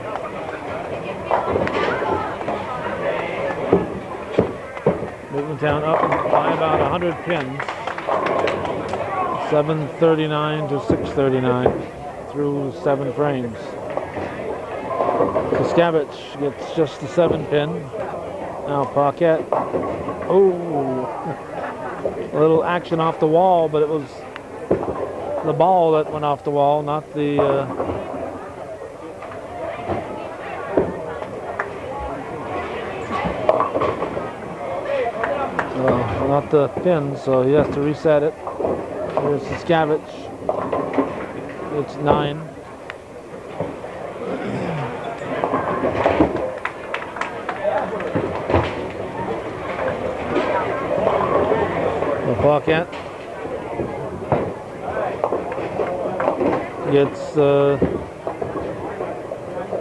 [SPEAKER 1] Beekmantown up by about 100 pins. 7:39 to 6:39 through 7 frames. Saskavich gets just the 7 pin. Now Paquette. Oh, a little action off the wall, but it was the ball that went off the wall, not the not the pin, so he has to reset it. Here's Saskavich. It's 9. The Paquette gets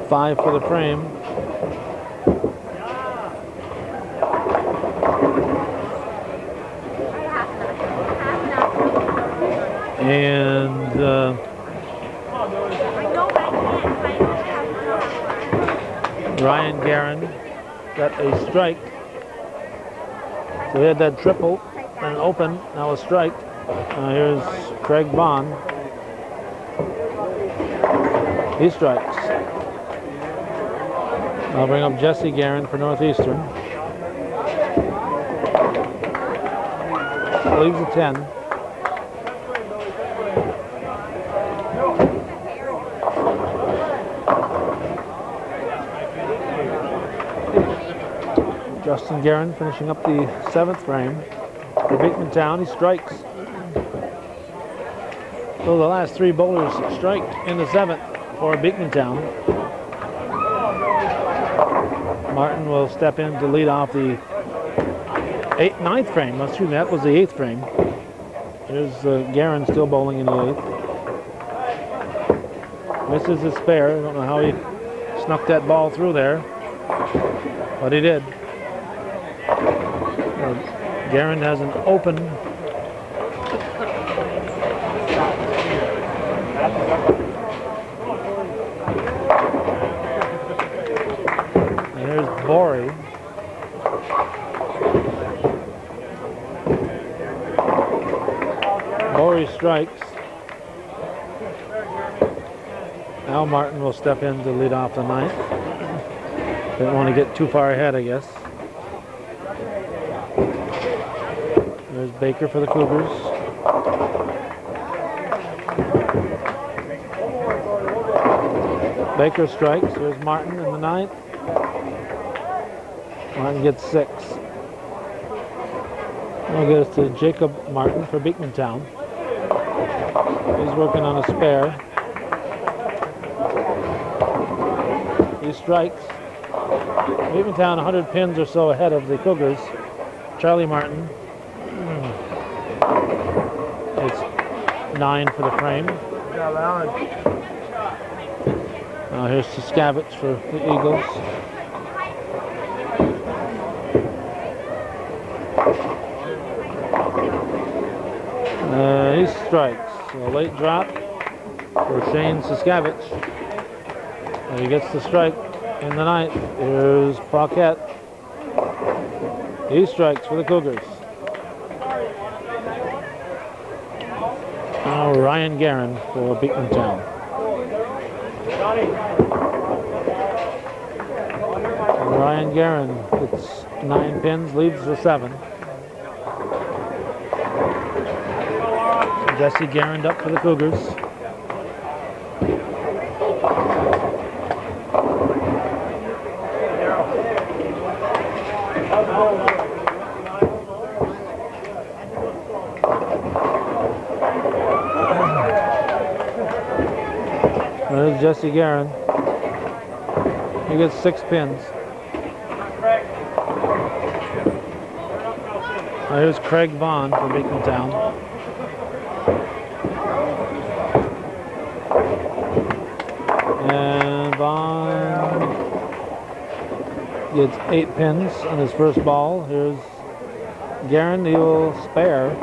[SPEAKER 1] 5 for the frame. And Ryan Guerin got a strike. So he had that triple and open, now a strike. Here's Craig Vaughn. He strikes. I'll bring up Jesse Guerin for Northeastern. Leaves a 10. Justin Guerin finishing up the 7th frame for Beekmantown. He strikes. So the last 3 bowlers strike in the 7th for Beekmantown. Martin will step in to lead off the 9th frame. Excuse me, that was the 8th frame. There's Guerin still bowling in the 8th. Misses his spare. I don't know how he snuck that ball through there, but he did. Guerin has an open. And here's Borey. Borey strikes. Al Martin will step in to lead off the 9th. Didn't want to get too far ahead, I guess. There's Baker for the Cougars. Baker strikes. There's Martin in the 9th. Martin gets 6. Now goes to Jacob Martin for Beekmantown. He's working on a spare. He strikes. Beekmantown 100 pins or so ahead of the Cougars. Charlie Martin. It's 9 for the frame. Now here's Saskavich for the Eagles. He strikes. So a late drop for Shane Saskavich. And he gets the strike in the 9th. Here's Paquette. He strikes for the Cougars. Now Ryan Guerin for Beekmantown. Ryan Guerin gets 9 pins, leads the 7. Jesse Guerin up for the Cougars. There's Jesse Guerin. He gets 6 pins. Here's Craig Vaughn for Beekmantown. And Vaughn gets 8 pins on his first ball. Here's Guerin. He will spare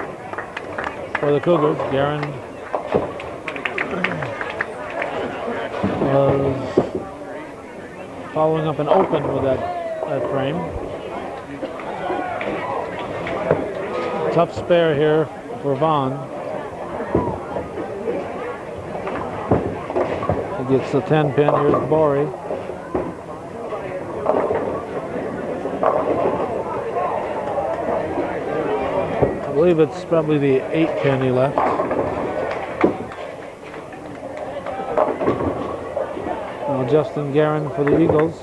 [SPEAKER 1] for the Cougars. Guerin was following up an open with that frame. Tough spare here for Vaughn. He gets the 10 pin. Here's Borey. I believe it's probably the 8 pin he left. Now Justin Guerin for the Eagles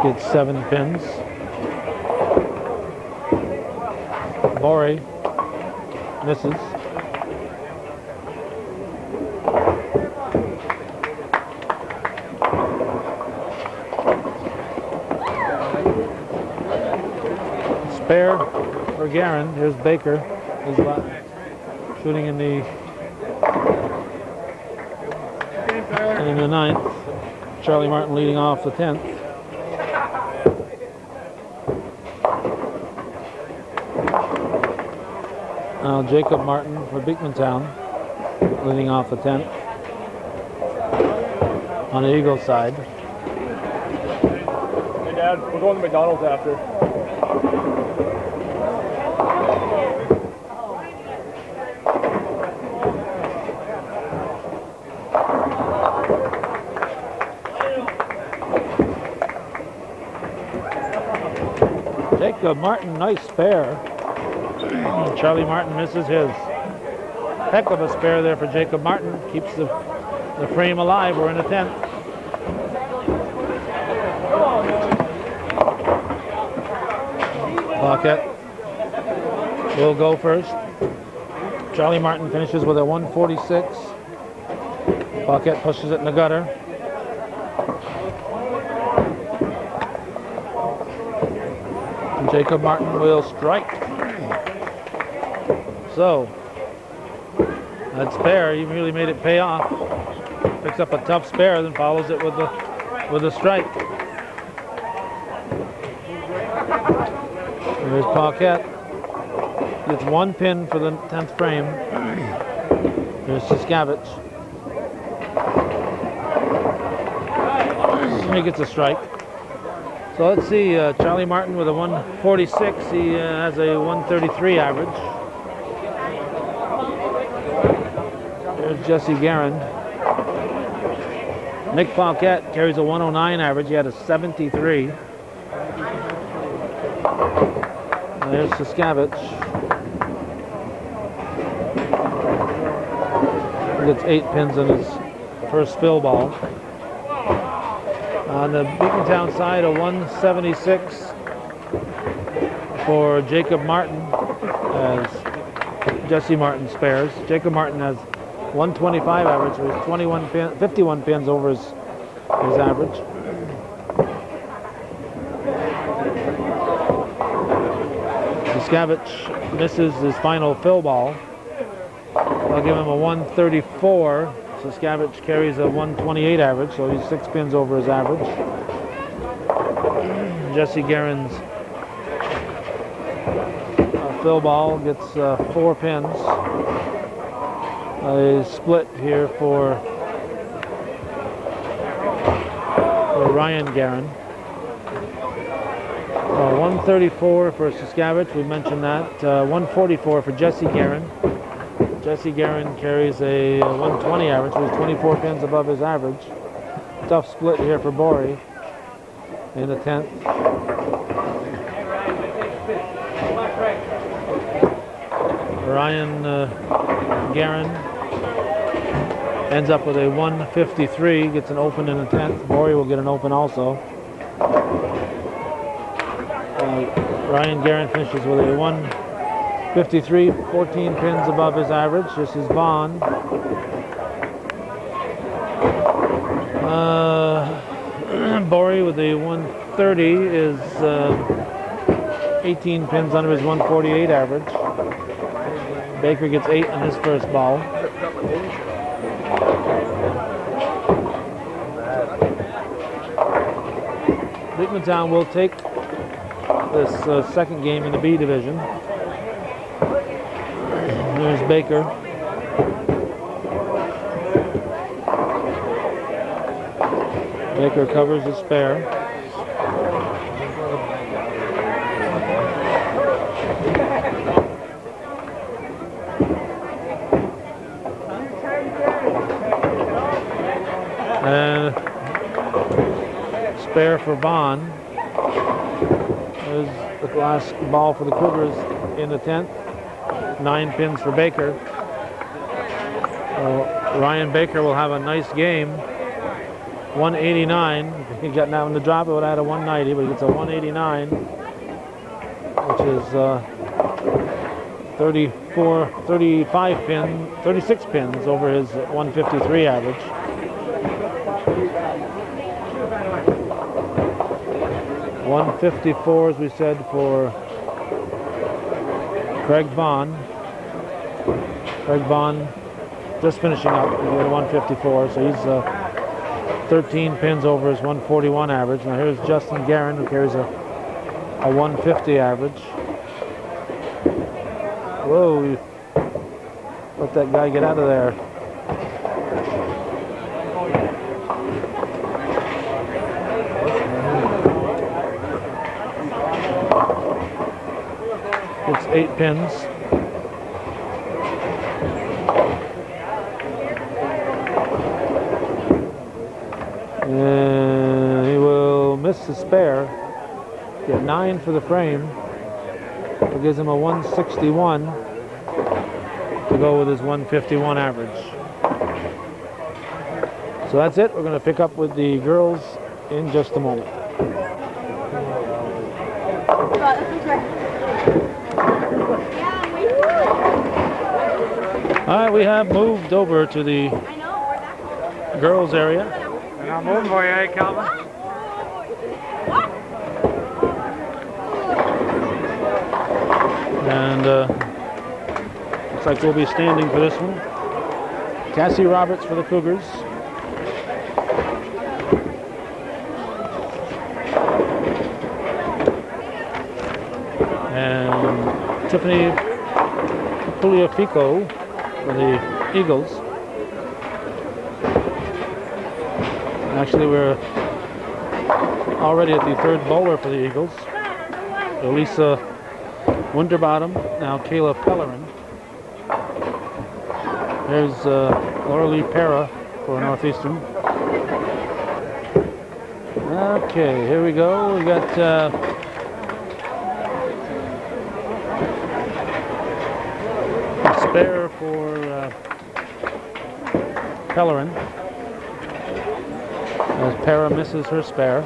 [SPEAKER 1] gets 7 pins. Borey misses. Spare for Guerin. Here's Baker. He's shooting in the 9th. Charlie Martin leading off the 10th. Now Jacob Martin for Beekmantown leading off the 10th on the Eagles side.
[SPEAKER 2] Hey Dad, we're going to McDonald's after.
[SPEAKER 1] Jacob Martin, nice spare. Charlie Martin misses his. Heck of a spare there for Jacob Martin. Keeps the frame alive. We're in the 10th. Paquette will go first. Charlie Martin finishes with a 146. Paquette pushes it in the gutter. Jacob Martin will strike. So, that spare, he really made it pay off. Picks up a tough spare, then follows it with a strike. There's Paquette. Gets 1 pin for the 10th frame. There's Siskavich. He gets a strike. So let's see, Charlie Martin with a 146. He has a 133 average. There's Jesse Guerin. Nick Paquette carries a 109 average. He had a 73. There's Siskavich. He gets 8 pins in his first fill ball. On the Beekmantown side, a 176 for Jacob Martin as Jesse Martin spares. Jacob Martin has 125 average, so he's 51 pins over his average. Siskavich misses his final fill ball. I'll give him a 134. Siskavich carries a 128 average, so he's 6 pins over his average. Jesse Guerin's fill ball gets 4 pins. A split here for Ryan Guerin. 134 for Siskavich, we mentioned that. 144 for Jesse Guerin. Jesse Guerin carries a 120 average, so he's 24 pins above his average. Tough split here for Borey in the 10th. Ryan Guerin ends up with a 153, gets an open in the 10th. Borey will get an open also. Ryan Guerin finishes with a 153, 14 pins above his average. This is Vaughn. Borey with a 130 is 18 pins under his 148 average. Baker gets 8 on his first ball. Beekmantown will take this second game in the B division. There's Baker. Baker covers his spare. for Vaughn. There's the last ball for the Cougars in the 10th. 9 pins for Baker. Ryan Baker will have a nice game. 189. If he got that one to drop, it would have had a 190, but he gets a 189, which is 36 pins over his 153 average. $154, as we said, for Craig Vaughn. Craig Vaughn just finishing up with a 154, so he's 13 pins over his 141 average. Now here's Justin Guerin, who carries a 150 average. Whoa, let that guy get out of there. It's 8 pins. And he will miss the spare. Get 9 for the frame. It gives him a 161 to go with his 151 average. So that's it. We're going to pick up with the girls in just a moment. All right, we have moved over to the girls area.
[SPEAKER 2] And I'm moving for you, eh, Calvin?
[SPEAKER 1] And looks like we'll be standing for this one. Cassie Roberts for the Cougars. And Tiffany Pugliafico for the Eagles. Actually, we're already at the third bowler for the Eagles. Elisa Winterbottom, now Kayla Pellerin. There's Laura Lee Pera for Northeastern. Okay, here we go. We got a spare for Pellerin, as Pera misses her spare.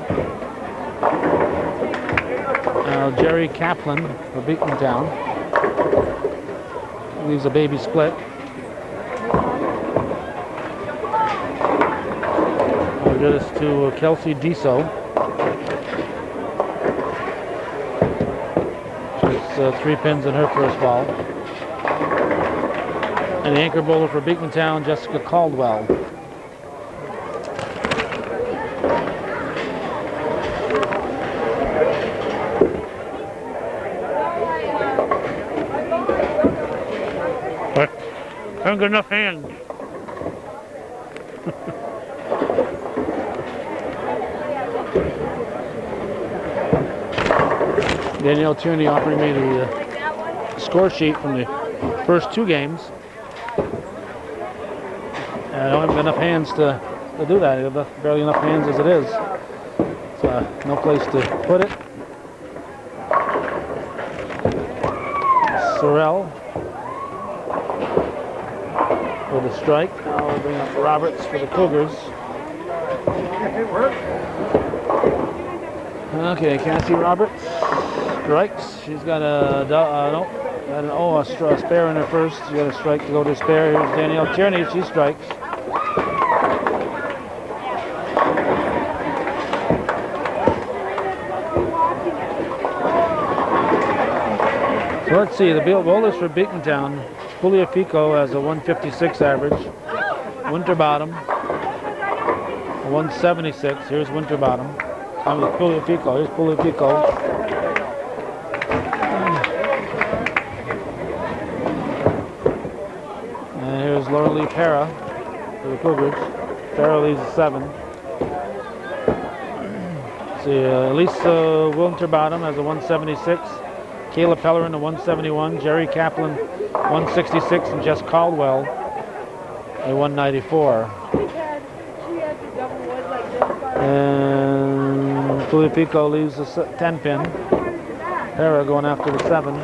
[SPEAKER 1] Now Jerry Kaplan for Beekmantown leaves a baby split. I'll get us to Kelsey Deso. She's 3 pins in her first ball. And the anchor bowler for Beekmantown, Jessica Caldwell. I haven't got enough hands. Danielle Tierney offering me the score sheet from the first 2 games. And I don't have enough hands to do that. I have barely enough hands as it is. So no place to put it. Sorrell for the strike. Now we'll bring up Roberts for the Cougars. Okay, Cassie Roberts strikes. She's got a spare in her first. She got a strike to go to spare. Here's Danielle Tierney. She strikes. So let's see. The bowlers for Beekmantown. Pugliafico has a 156 average. Winterbottom, a 176. Here's Winterbottom. I'm with Pugliafico. Here's Pugliafico. And here's Laura Lee Pera for the Cougars. Pera leaves a 7. See, Elisa Winterbottom has a 176. Kayla Pellerin, a 171. Jerry Kaplan, 166. And Jess Caldwell, a 194. And Pulipico leaves the 10 pin. Hera going after the 7.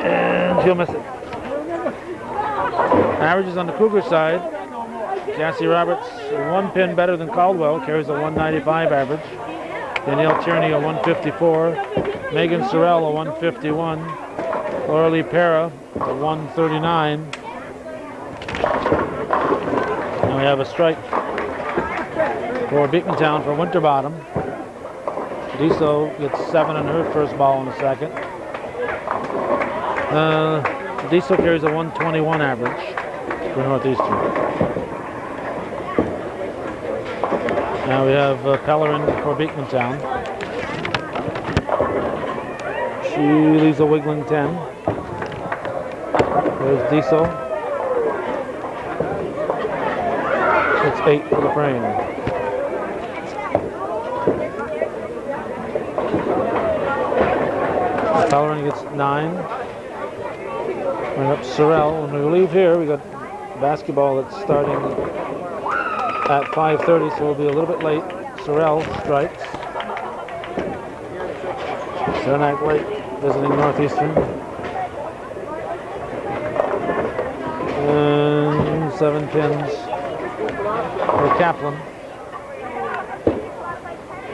[SPEAKER 1] And she'll miss it. Averages on the Cougar side. Cassie Roberts, 1 pin better than Caldwell, carries a 195 average. Danielle Tierney, a 154. Megan Sorrell, a 151. Laura Lee Pera, a 139. And we have a strike for Beekmantown for Winterbottom. Diso gets 7 on her first ball in the second. Diso carries a 121 average for Northeastern. Now we have Pellerin for Beekmantown. She leaves a wiggling 10. There's Diso. It's 8 for the frame. Pellerin gets 9. Bring up Sorrell. When we leave here, we got basketball that's starting at 5:30, so we'll be a little bit late. Sorrell strikes. Saranac late visiting Northeastern. And 7 pins for Kaplan.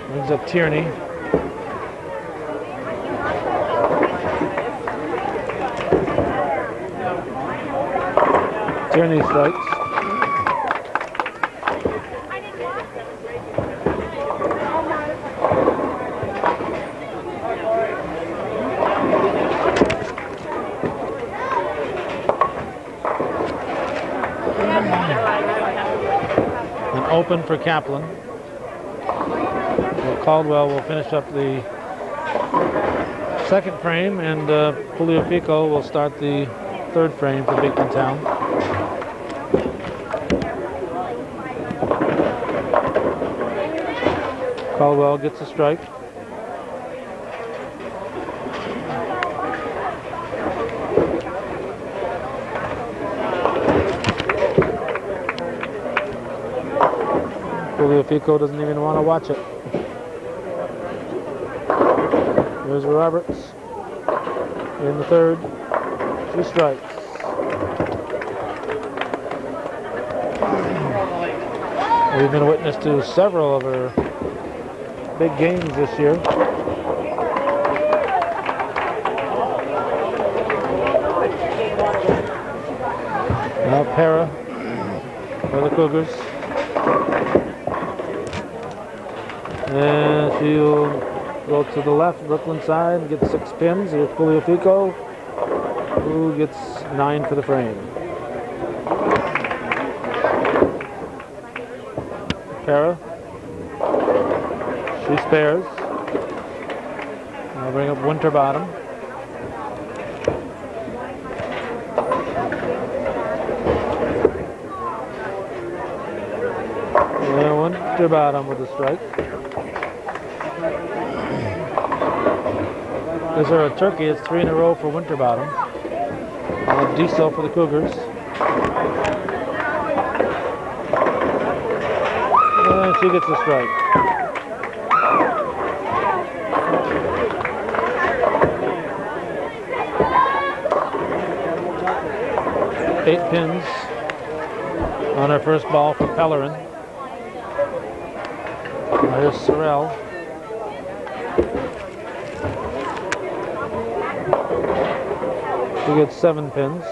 [SPEAKER 1] Brings up Tierney. Tierney strikes. An open for Kaplan. So Caldwell will finish up the second frame, and Pulipico will start the third frame for Beekmantown. Caldwell gets a strike. Pulipico doesn't even want to watch it. There's Roberts in the third. She strikes. We've been witness to several of her big games this year. Now Pera for the Cougars. And she'll go to the left, Brooklyn side, and get 6 pins. Here's Pulipico, who gets 9 for the frame. Pera. She spares. I'll bring up Winterbottom. And Winterbottom with a strike. Is there a turkey? It's 3 in a row for Winterbottom. And Diso for the Cougars. And she gets a strike. Eight pins on her first ball for Pellerin. Here's Sorrell. She gets 7 pins.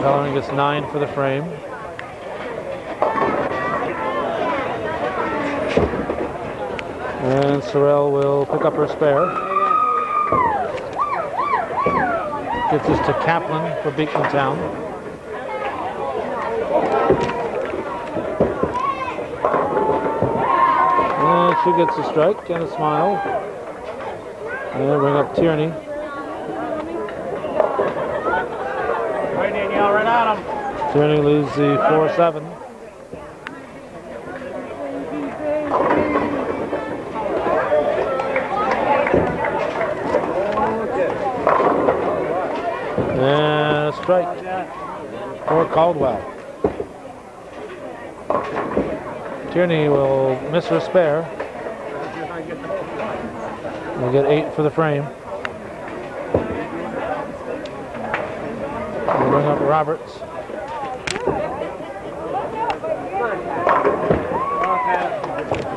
[SPEAKER 1] Pellerin gets 9 for the frame. And Sorrell will pick up her spare. Gets us to Kaplan for Beekmantown. And she gets a strike and a smile. And bring up Tierney.
[SPEAKER 2] Right, Danielle, right at him.
[SPEAKER 1] Tierney leaves the 4-7. And a strike for Caldwell. Tierney will miss her spare. We'll get 8 for the frame. We'll bring up Roberts.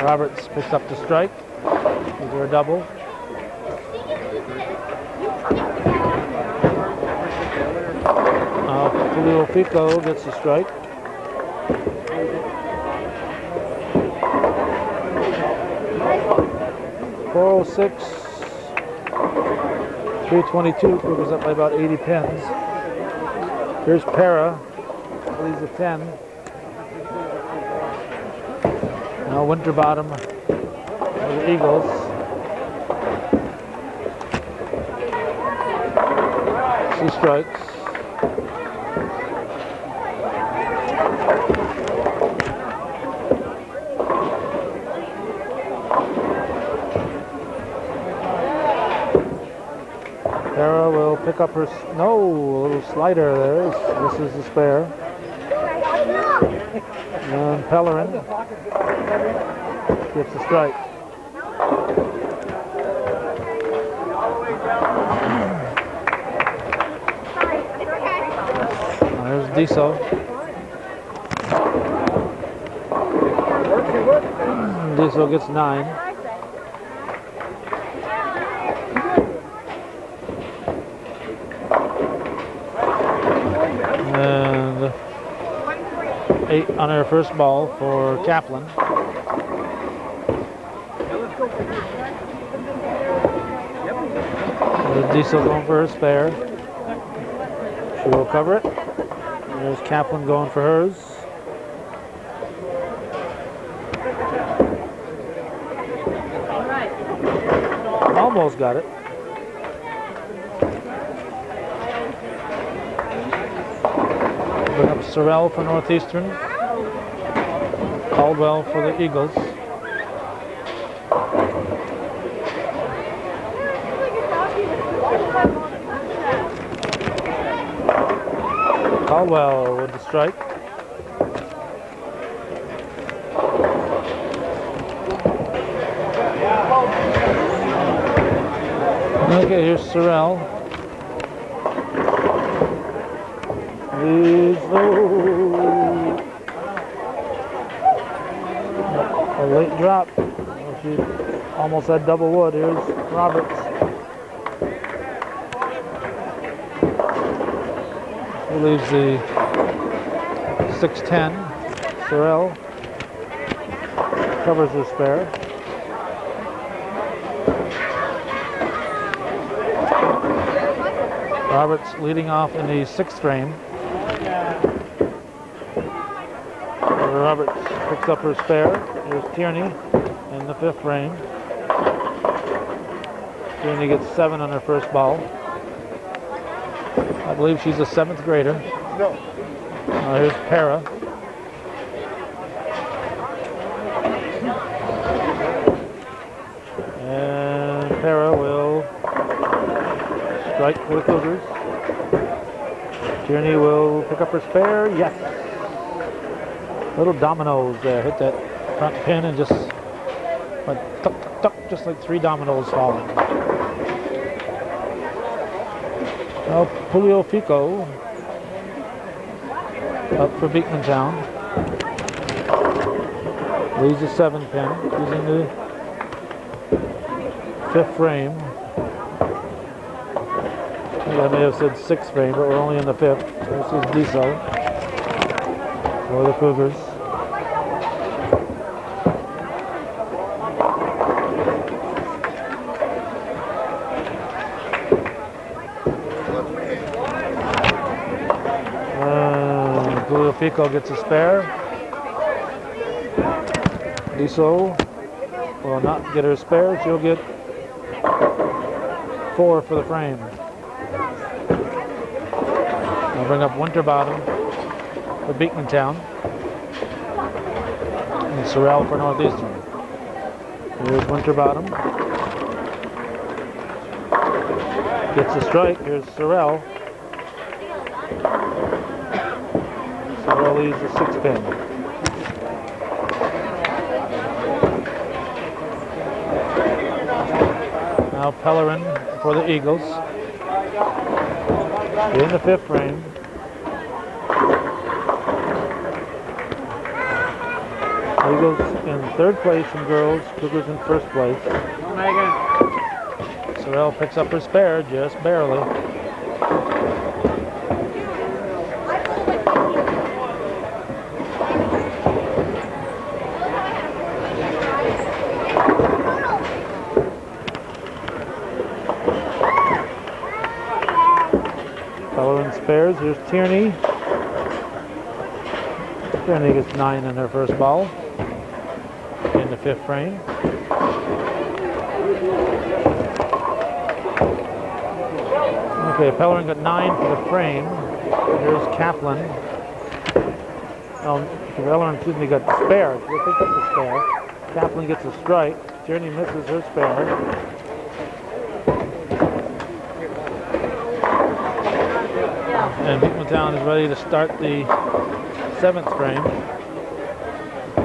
[SPEAKER 1] Roberts picks up the strike. Is there a double? Julio Fico gets the strike. .406, 322, Cougars up by about 80 pins. Here's Para, leads the 10. Now Winterbottom for the Eagles. She strikes. Para will pick up her, no, a little slider there. This is the spare. And Pellerin gets the strike. There's Diesel. Diesel gets 9. And 8 on her first ball for Kaplan. There's Diesel going for her spare. She will cover it. There's Kaplan going for hers. Almost got it. Bring up Sorrell for Northeastern. Caldwell for the Eagles. Caldwell with the strike. Okay, here's Sorrell. A late drop. She almost had double wood. Here's Roberts. He leaves the 6'10". Sorrell covers her spare. Roberts leading off in the 6th frame. Roberts picks up her spare. Here's Tierney in the 5th frame. Tierney gets 7 on her first ball. I believe she's a 7th grader.
[SPEAKER 2] No.
[SPEAKER 1] Here's Para. And Para will strike for the Cougars. Tierney will pick up her spare. Yes. Little dominoes there. Hit that front pin and just went tuck, tuck, tuck, just like 3 dominoes falling. Now Julio Fico up for Beekmantown. Leads the 7 pin. He's in the 5th frame. I think I may have said 6th frame, but we're only in the 5th. This is Diesel for the Cougars. Julio Fico gets a spare. Diesel will not get her spare. She'll get 4 for the frame. I'll bring up Winterbottom for Beekmantown. And Sorrell for Northeastern. Here's Winterbottom. Gets a strike. Here's Sorrell. Sorrell leaves the 6 pin. Now Pellerin for the Eagles. In the 5th frame. Eagles in 3rd place in girls, Cougars in 1st place. Sorrell picks up her spare, just barely. Pellerin spares, here's Tierney. Tierney gets 9 in her first ball. In the 5th frame. Okay, Pellerin got 9 for the frame. Here's Kaplan. Oh, Pellerin, excuse me, got the spare. We'll pick up the spare. Kaplan gets a strike. Tierney misses her spare. And Beekmantown is ready to start the 7th frame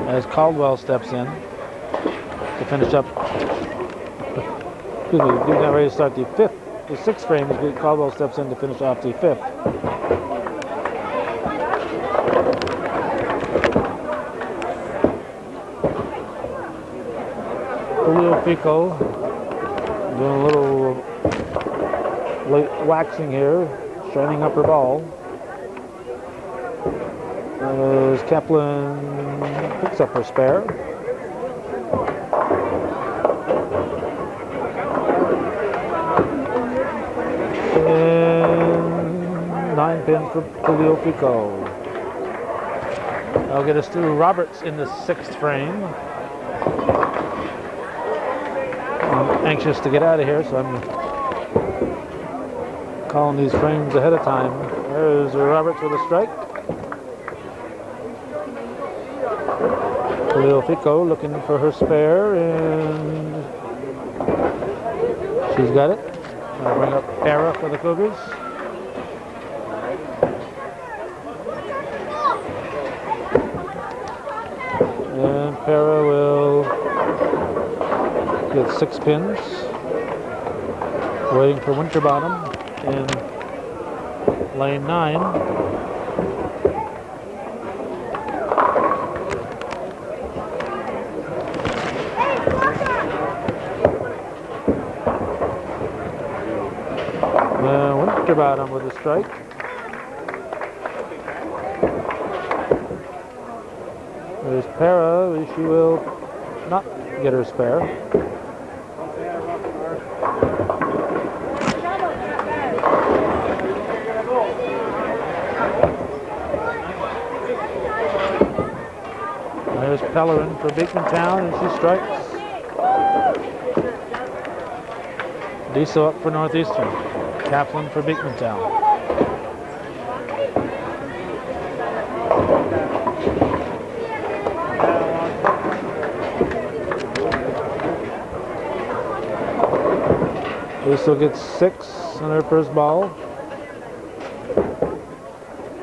[SPEAKER 1] as Caldwell steps in to finish up. Excuse me, Beekmantown ready to start the 6th frame as Caldwell steps in to finish off the 5th. Julio Pico doing a little late waxing here, shining up her ball. As Kaplan picks up her spare. And 9 pins for Julio Pico. That'll get us through Roberts in the 6th frame. I'm anxious to get out of here, so I'm calling these frames ahead of time. There's Roberts with a strike. Julio Pico looking for her spare, and she's got it. I'll bring up Para for the Cougars. And Para will get 6 pins. Waiting for Winterbottom in lane 9. Winterbottom with a strike. There's Para. She will not get her spare. There's Pellerin for Beekmantown, and she strikes. Diesel up for Northeastern. Kaplan for Beekmantown. Diesel gets 6 on her first ball.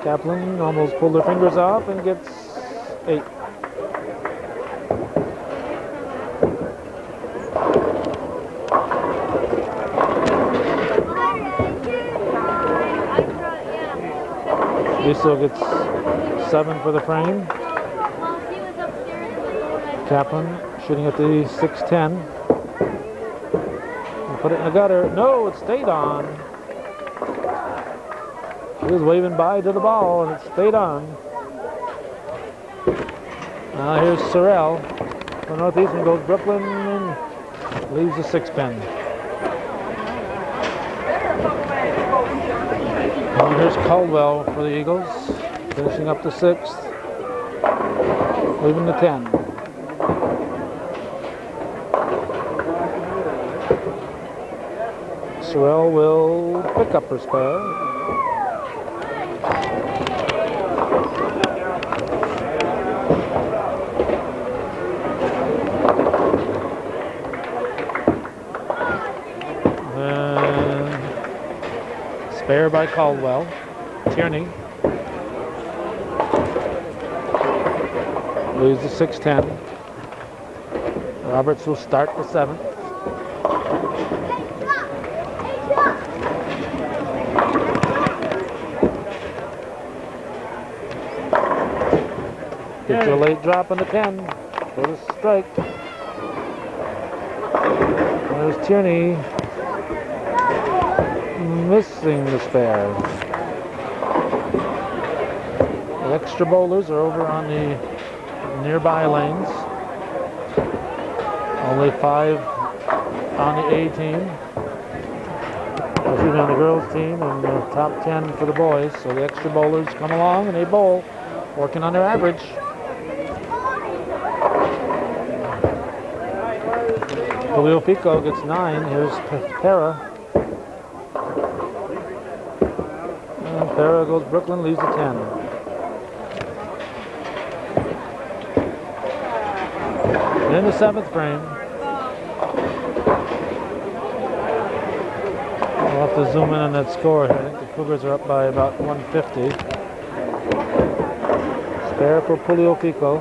[SPEAKER 1] Kaplan almost pulled her fingers off and gets 8. Diesel gets 7 for the frame. Kaplan shooting at the 610. Put it in the gutter. No, it stayed on. She was waving by to the ball, and it stayed on. Now here's Sorrell. For Northeastern goes Brooklyn and leaves the 6 pin. And here's Caldwell for the Eagles, finishing up the 6th, leaving the 10. Sorrell will pick up her spare. And spare by Caldwell. Tierney. Leaves the 6-10. Roberts will start the 7th. Gets a late drop on the 10 for the strike. There's Tierney missing the spare. The extra bowlers are over on the nearby lanes. Only 5 on the A team. Excuse me, on the girls team, and the top 10 for the boys. So the extra bowlers come along and they bowl, working on their average. Julio Pico gets 9. Here's Pera. And Pera goes Brooklyn, leaves the 10. In the 7th frame. We'll have to zoom in on that score. I think the Cougars are up by about 150. Spare for Julio Pico.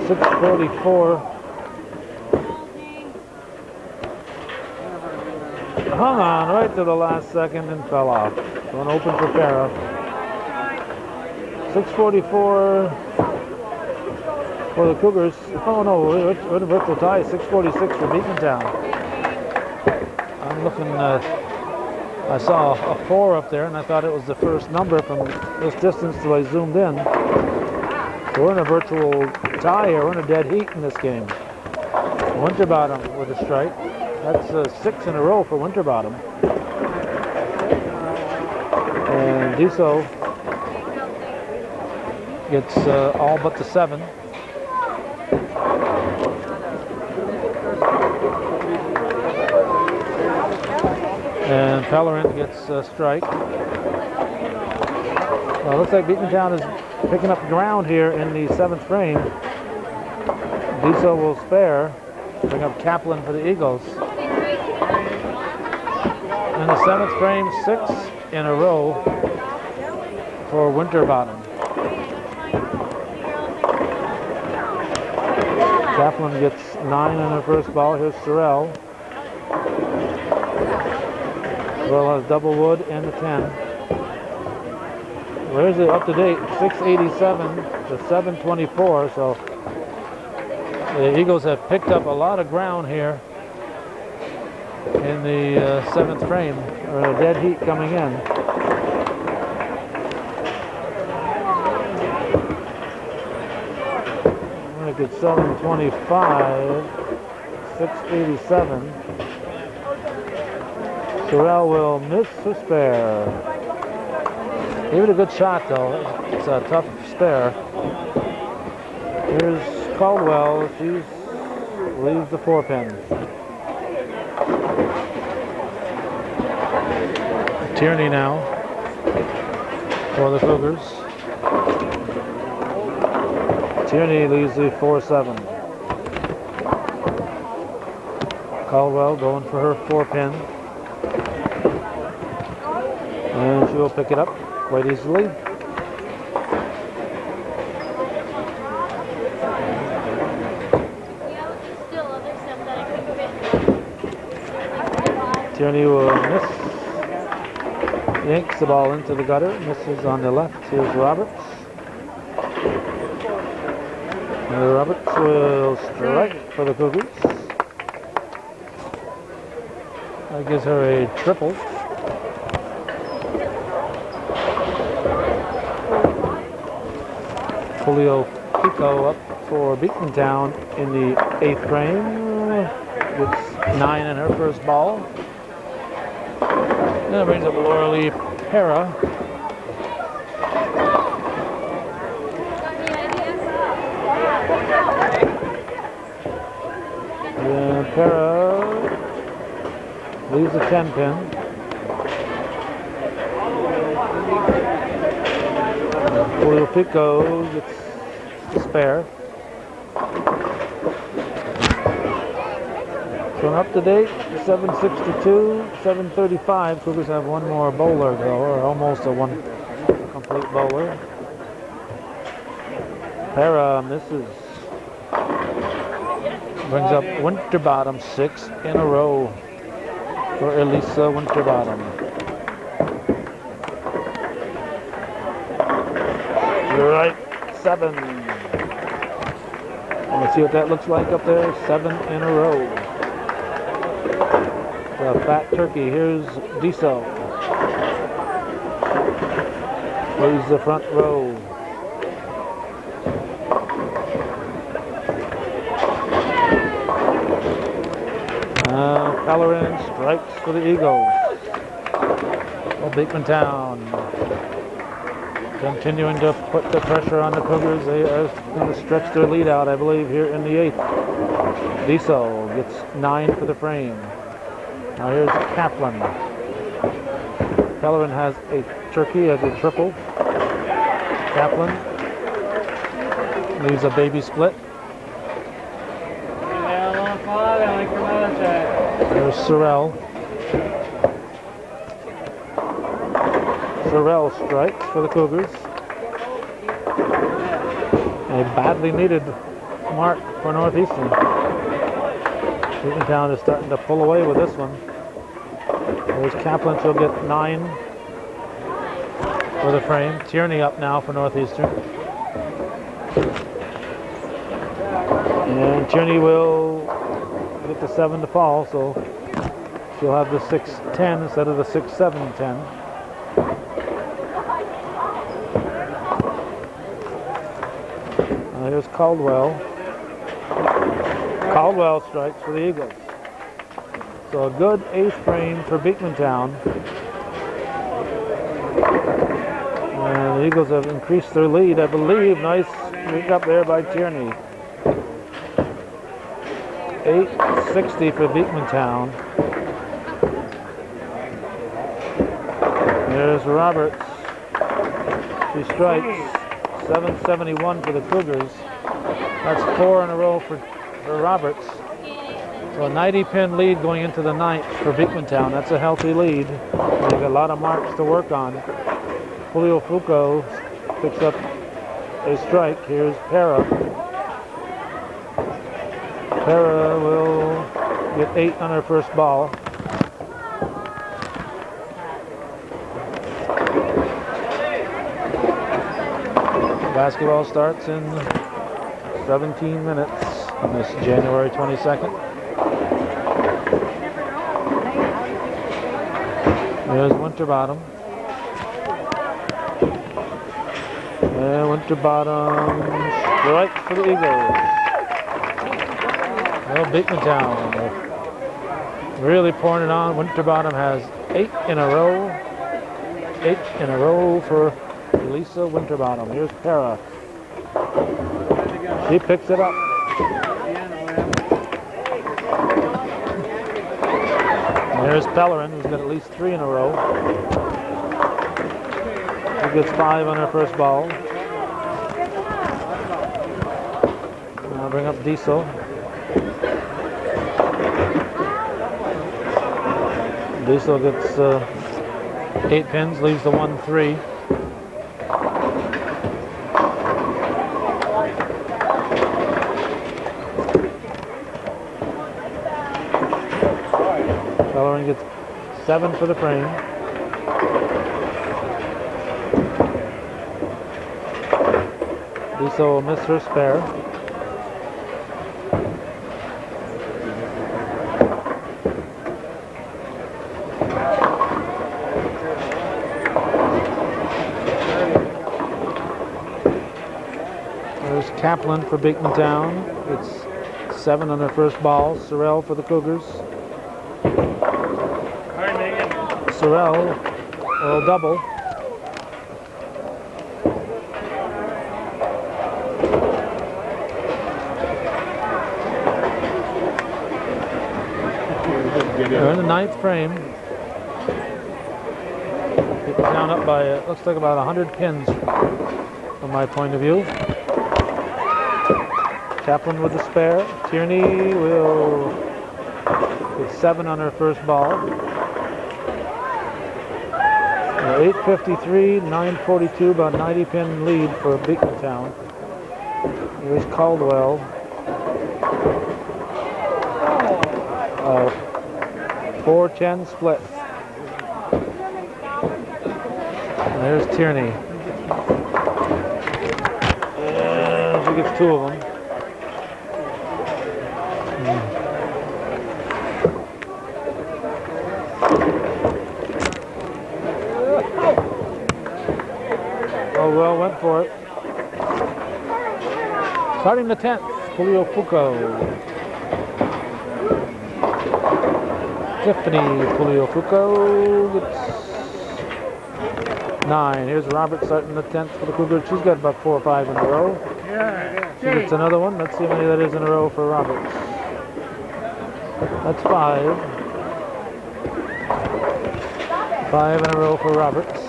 [SPEAKER 1] 6:44. Hung on right to the last second and fell off. Going open for Pera. 6:44 for the Cougars. Oh no, we're in virtual tie. 6:46 for Beekmantown. I'm looking. I saw a 4 up there, and I thought it was the first number from this distance till I zoomed in. So we're in a virtual tie here. We're in a dead heat in this game. Winterbottom with a strike. That's 6 in a row for Winterbottom. And Diso gets all but the 7. And Pellerin gets a strike. Well, it looks like Beekmantown is picking up ground here in the 7th frame. Diso will spare, bring up Kaplan for the Eagles. In the 7th frame, 6 in a row for Winterbottom. Kaplan gets 9 on her first ball. Here's Sorrell. Sorrell has double wood and the 10. Where's the up-to-date? 687 to 724. So the Eagles have picked up a lot of ground here in the 7th frame, or a dead heat coming in. I think it's 725, 687. Sorrell will miss the spare. Gave it a good shot though. It's a tough spare. Here's Caldwell. She leaves the 4-pin. Tierney now for the Cougars. Tierney leaves the 4-7. Caldwell going for her 4-pin. And she will pick it up quite easily. Tierney will miss. Yanks the ball into the gutter. Misses on the left. Here's Roberts. And Roberts will strike for the Cougars. That gives her a triple. Julio Pico up for Beekmantown in the 8th frame. Gets 9 in her first ball. And that brings up Laura Lee Pera. And Pera leaves the 10-pin. Julio Pico gets the spare. So So up to date, 762, 735. Cougars have one more bowler though, or almost a one complete bowler. Para misses. Brings up Winterbottom 6 in a row for Elisa Winterbottom. Right, 7. Let's see what that looks like up there. 7 in a row. The fat turkey. Here's Diesel. Leaves the front row. Pellerin strikes for the Eagles. Well, Beekmantown continuing to put the pressure on the Cougars. They are going to stretch their lead out, I believe, here in the 8th. Diesel gets 9 for the frame. Now here's Kaplan. Pellerin has a turkey as a triple. Kaplan leaves a baby split. There's Sorrell. Sorrell strikes for the Cougars. A badly needed mark for Northeastern. Beekmantown is starting to pull away with this one. There's Kaplan, she'll get 9 for the frame. Tierney up now for Northeastern. And Tierney will get the 7 to fall, so she'll have the 6-10 instead of the 6-7-10. Here's Caldwell. Caldwell strikes for the Eagles. So a good 8th frame for Beekmantown. And the Eagles have increased their lead, I believe. Nice pick up there by Tierney. 860 for Beekmantown. There's Roberts. She strikes. 771 for the Cougars. That's 4 in a row for Roberts. So a 90-pin lead going into the 9th for Beekmantown. That's a healthy lead. They've got a lot of marks to work on. Julio Fuco picks up a strike. Here's Para. Para will get 8 on her first ball. Basketball starts in 17 minutes on this January 22nd. There's Winterbottom. And Winterbottom strikes for the Eagles. Well, Beekmantown really pouring it on. Winterbottom has 8 in a row. 8 in a row for Elisa Winterbottom. Here's Para. She picks it up. And there's Pellerin, who's got at least 3 in a row. She gets 5 on her first ball. I'll bring up Diesel. Diesel gets 8 pins, leaves the 1-3. Pellerin gets 7 for the frame. Diesel will miss her spare. There's Kaplan for Beekmantown. It's 7 on her first ball. Sorrell for the Cougars. Sorrell will double. They're in the 9th frame. Beekmantown up by, looks like about 100 pins from my point of view. Kaplan with the spare. Tierney will It's 7 on her first ball. 8:53, 9:42, about 90-pin lead for Beekmantown. Here's Caldwell. 4-10 split. And there's Tierney. She gets 2 of them. Well, went for it. Starting the 10th, Julio Fuco. Tiffany Julio Fuco gets 9. Here's Robert starting the 10th for the Cougars. She's got about 4 or 5 in a row. She gets another one. Let's see how many that is in a row for Roberts. That's 5. 5 in a row for Roberts.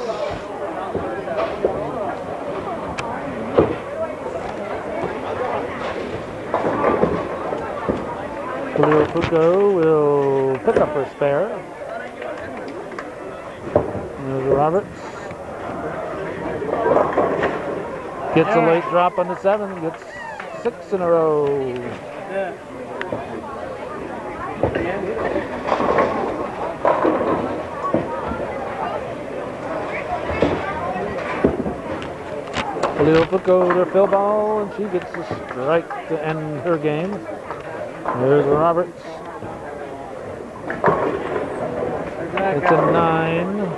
[SPEAKER 1] Julio Fuco will pick up her spare. There's Roberts. Gets a late drop on the 7. Gets 6 in a row. Julio Fuco with her fill ball, and she gets a strike to end her game. There's Roberts. It's a 9.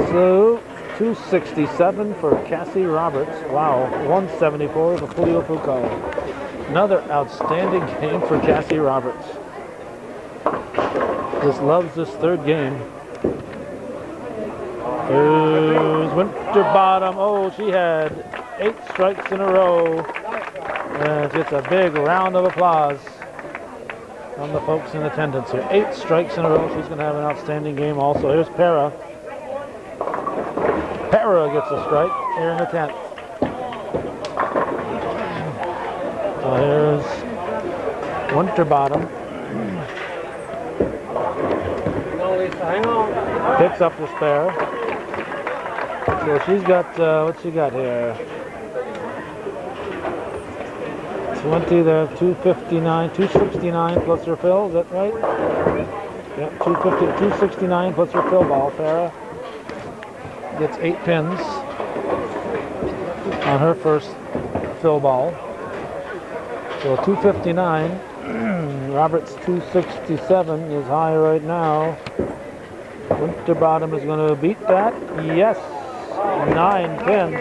[SPEAKER 1] So 267 for Cassie Roberts. Wow, 174 for Julio Fuco. Another outstanding game for Cassie Roberts. Just loves this third game. There's Winterbottom. Oh, she had 8 strikes in a row. And it's a big round of applause from the folks in attendance here. 8 strikes in a row. She's going to have an outstanding game also. Here's Para. Para gets a strike here in the 10th. So here's Winterbottom. Picks up the spare. So she's got, what's she got here? 20 there, 259, 269 plus her fill, is that right? Yep, 250, 269 plus her fill ball. Farah gets 8 pins on her first fill ball. So 259, Roberts 267 is high right now. Winterbottom is going to beat that. Yes, 9 pins.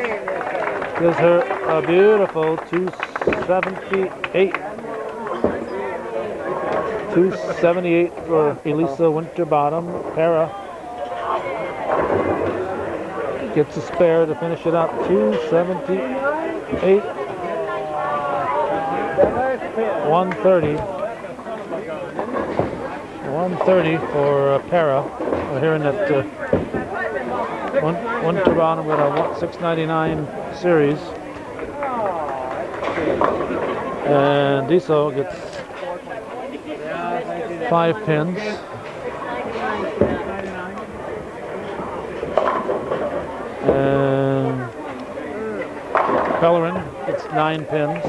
[SPEAKER 1] Gives her a beautiful 278. 278 for Elisa Winterbottom. Para gets a spare to finish it up. 278. 130. 130 for Para. We're hearing that Winterbottom with a 699 series. And Diesel gets 5 pins. And Pellerin gets 9 pins.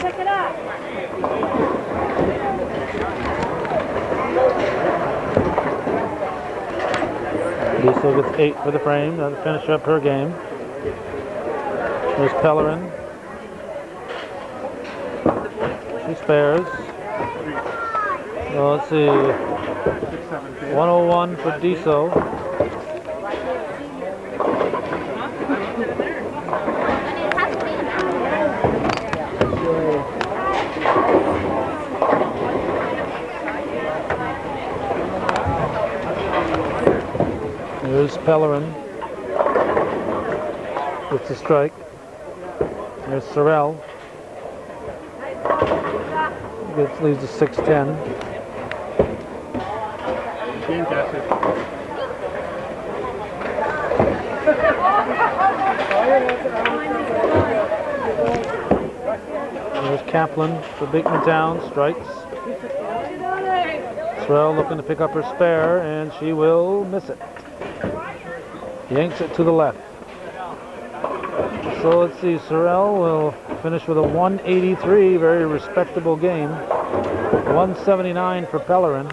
[SPEAKER 3] Check it out.
[SPEAKER 1] Diesel gets 8 for the frame. That'll finish up her game. There's Pellerin. She spares. So let's see. 101 for Diesel. There's Pellerin. Gets a strike. There's Sorrell. Leaves a 6-10. There's Kaplan for Beekmantown, strikes. Sorrell looking to pick up her spare, and she will miss it. Yanks it to the left. So let's see, Sorrell will finish with a 183, very respectable game. 179 for Pellerin.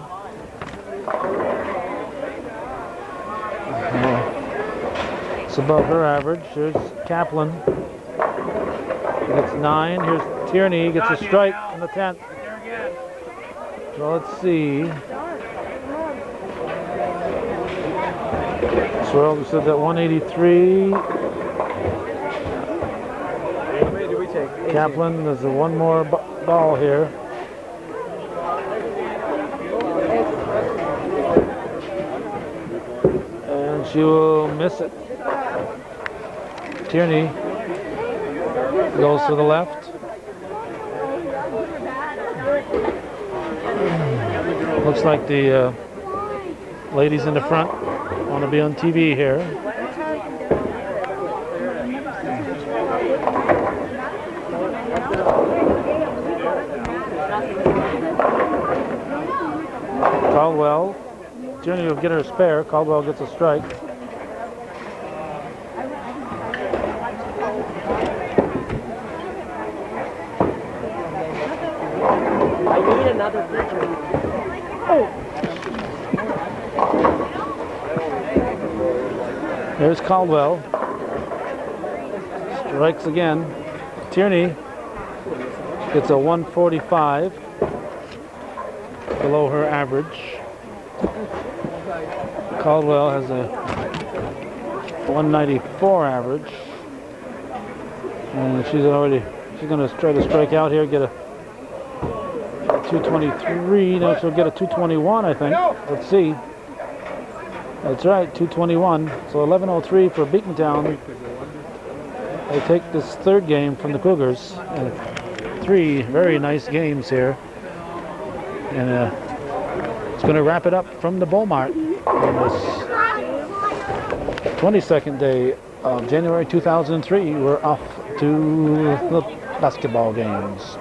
[SPEAKER 1] It's above her average. Here's Kaplan. Gets 9. Here's Tierney, gets a strike in the 10th. So let's see. Sorrell just did that 183. Kaplan, there's a one more ball here. And she will miss it. Tierney goes to the left. Looks like the ladies in the front want to be on TV here. Caldwell, Tierney will get her spare. Caldwell gets a strike.
[SPEAKER 3] I need another picture.
[SPEAKER 1] There's Caldwell. Strikes again. Tierney gets a 145. Below her average. Caldwell has a 194 average. And she's going to try to strike out here, get a 223. No, she'll get a 221, I think. Let's see. That's right, 221. So 11:03 for Beekmantown. They take this third game from the Cougars. And 3 very nice games here. And it's going to wrap it up from the Bowl Mart on this 22nd day of January 2003. We're off to the basketball games.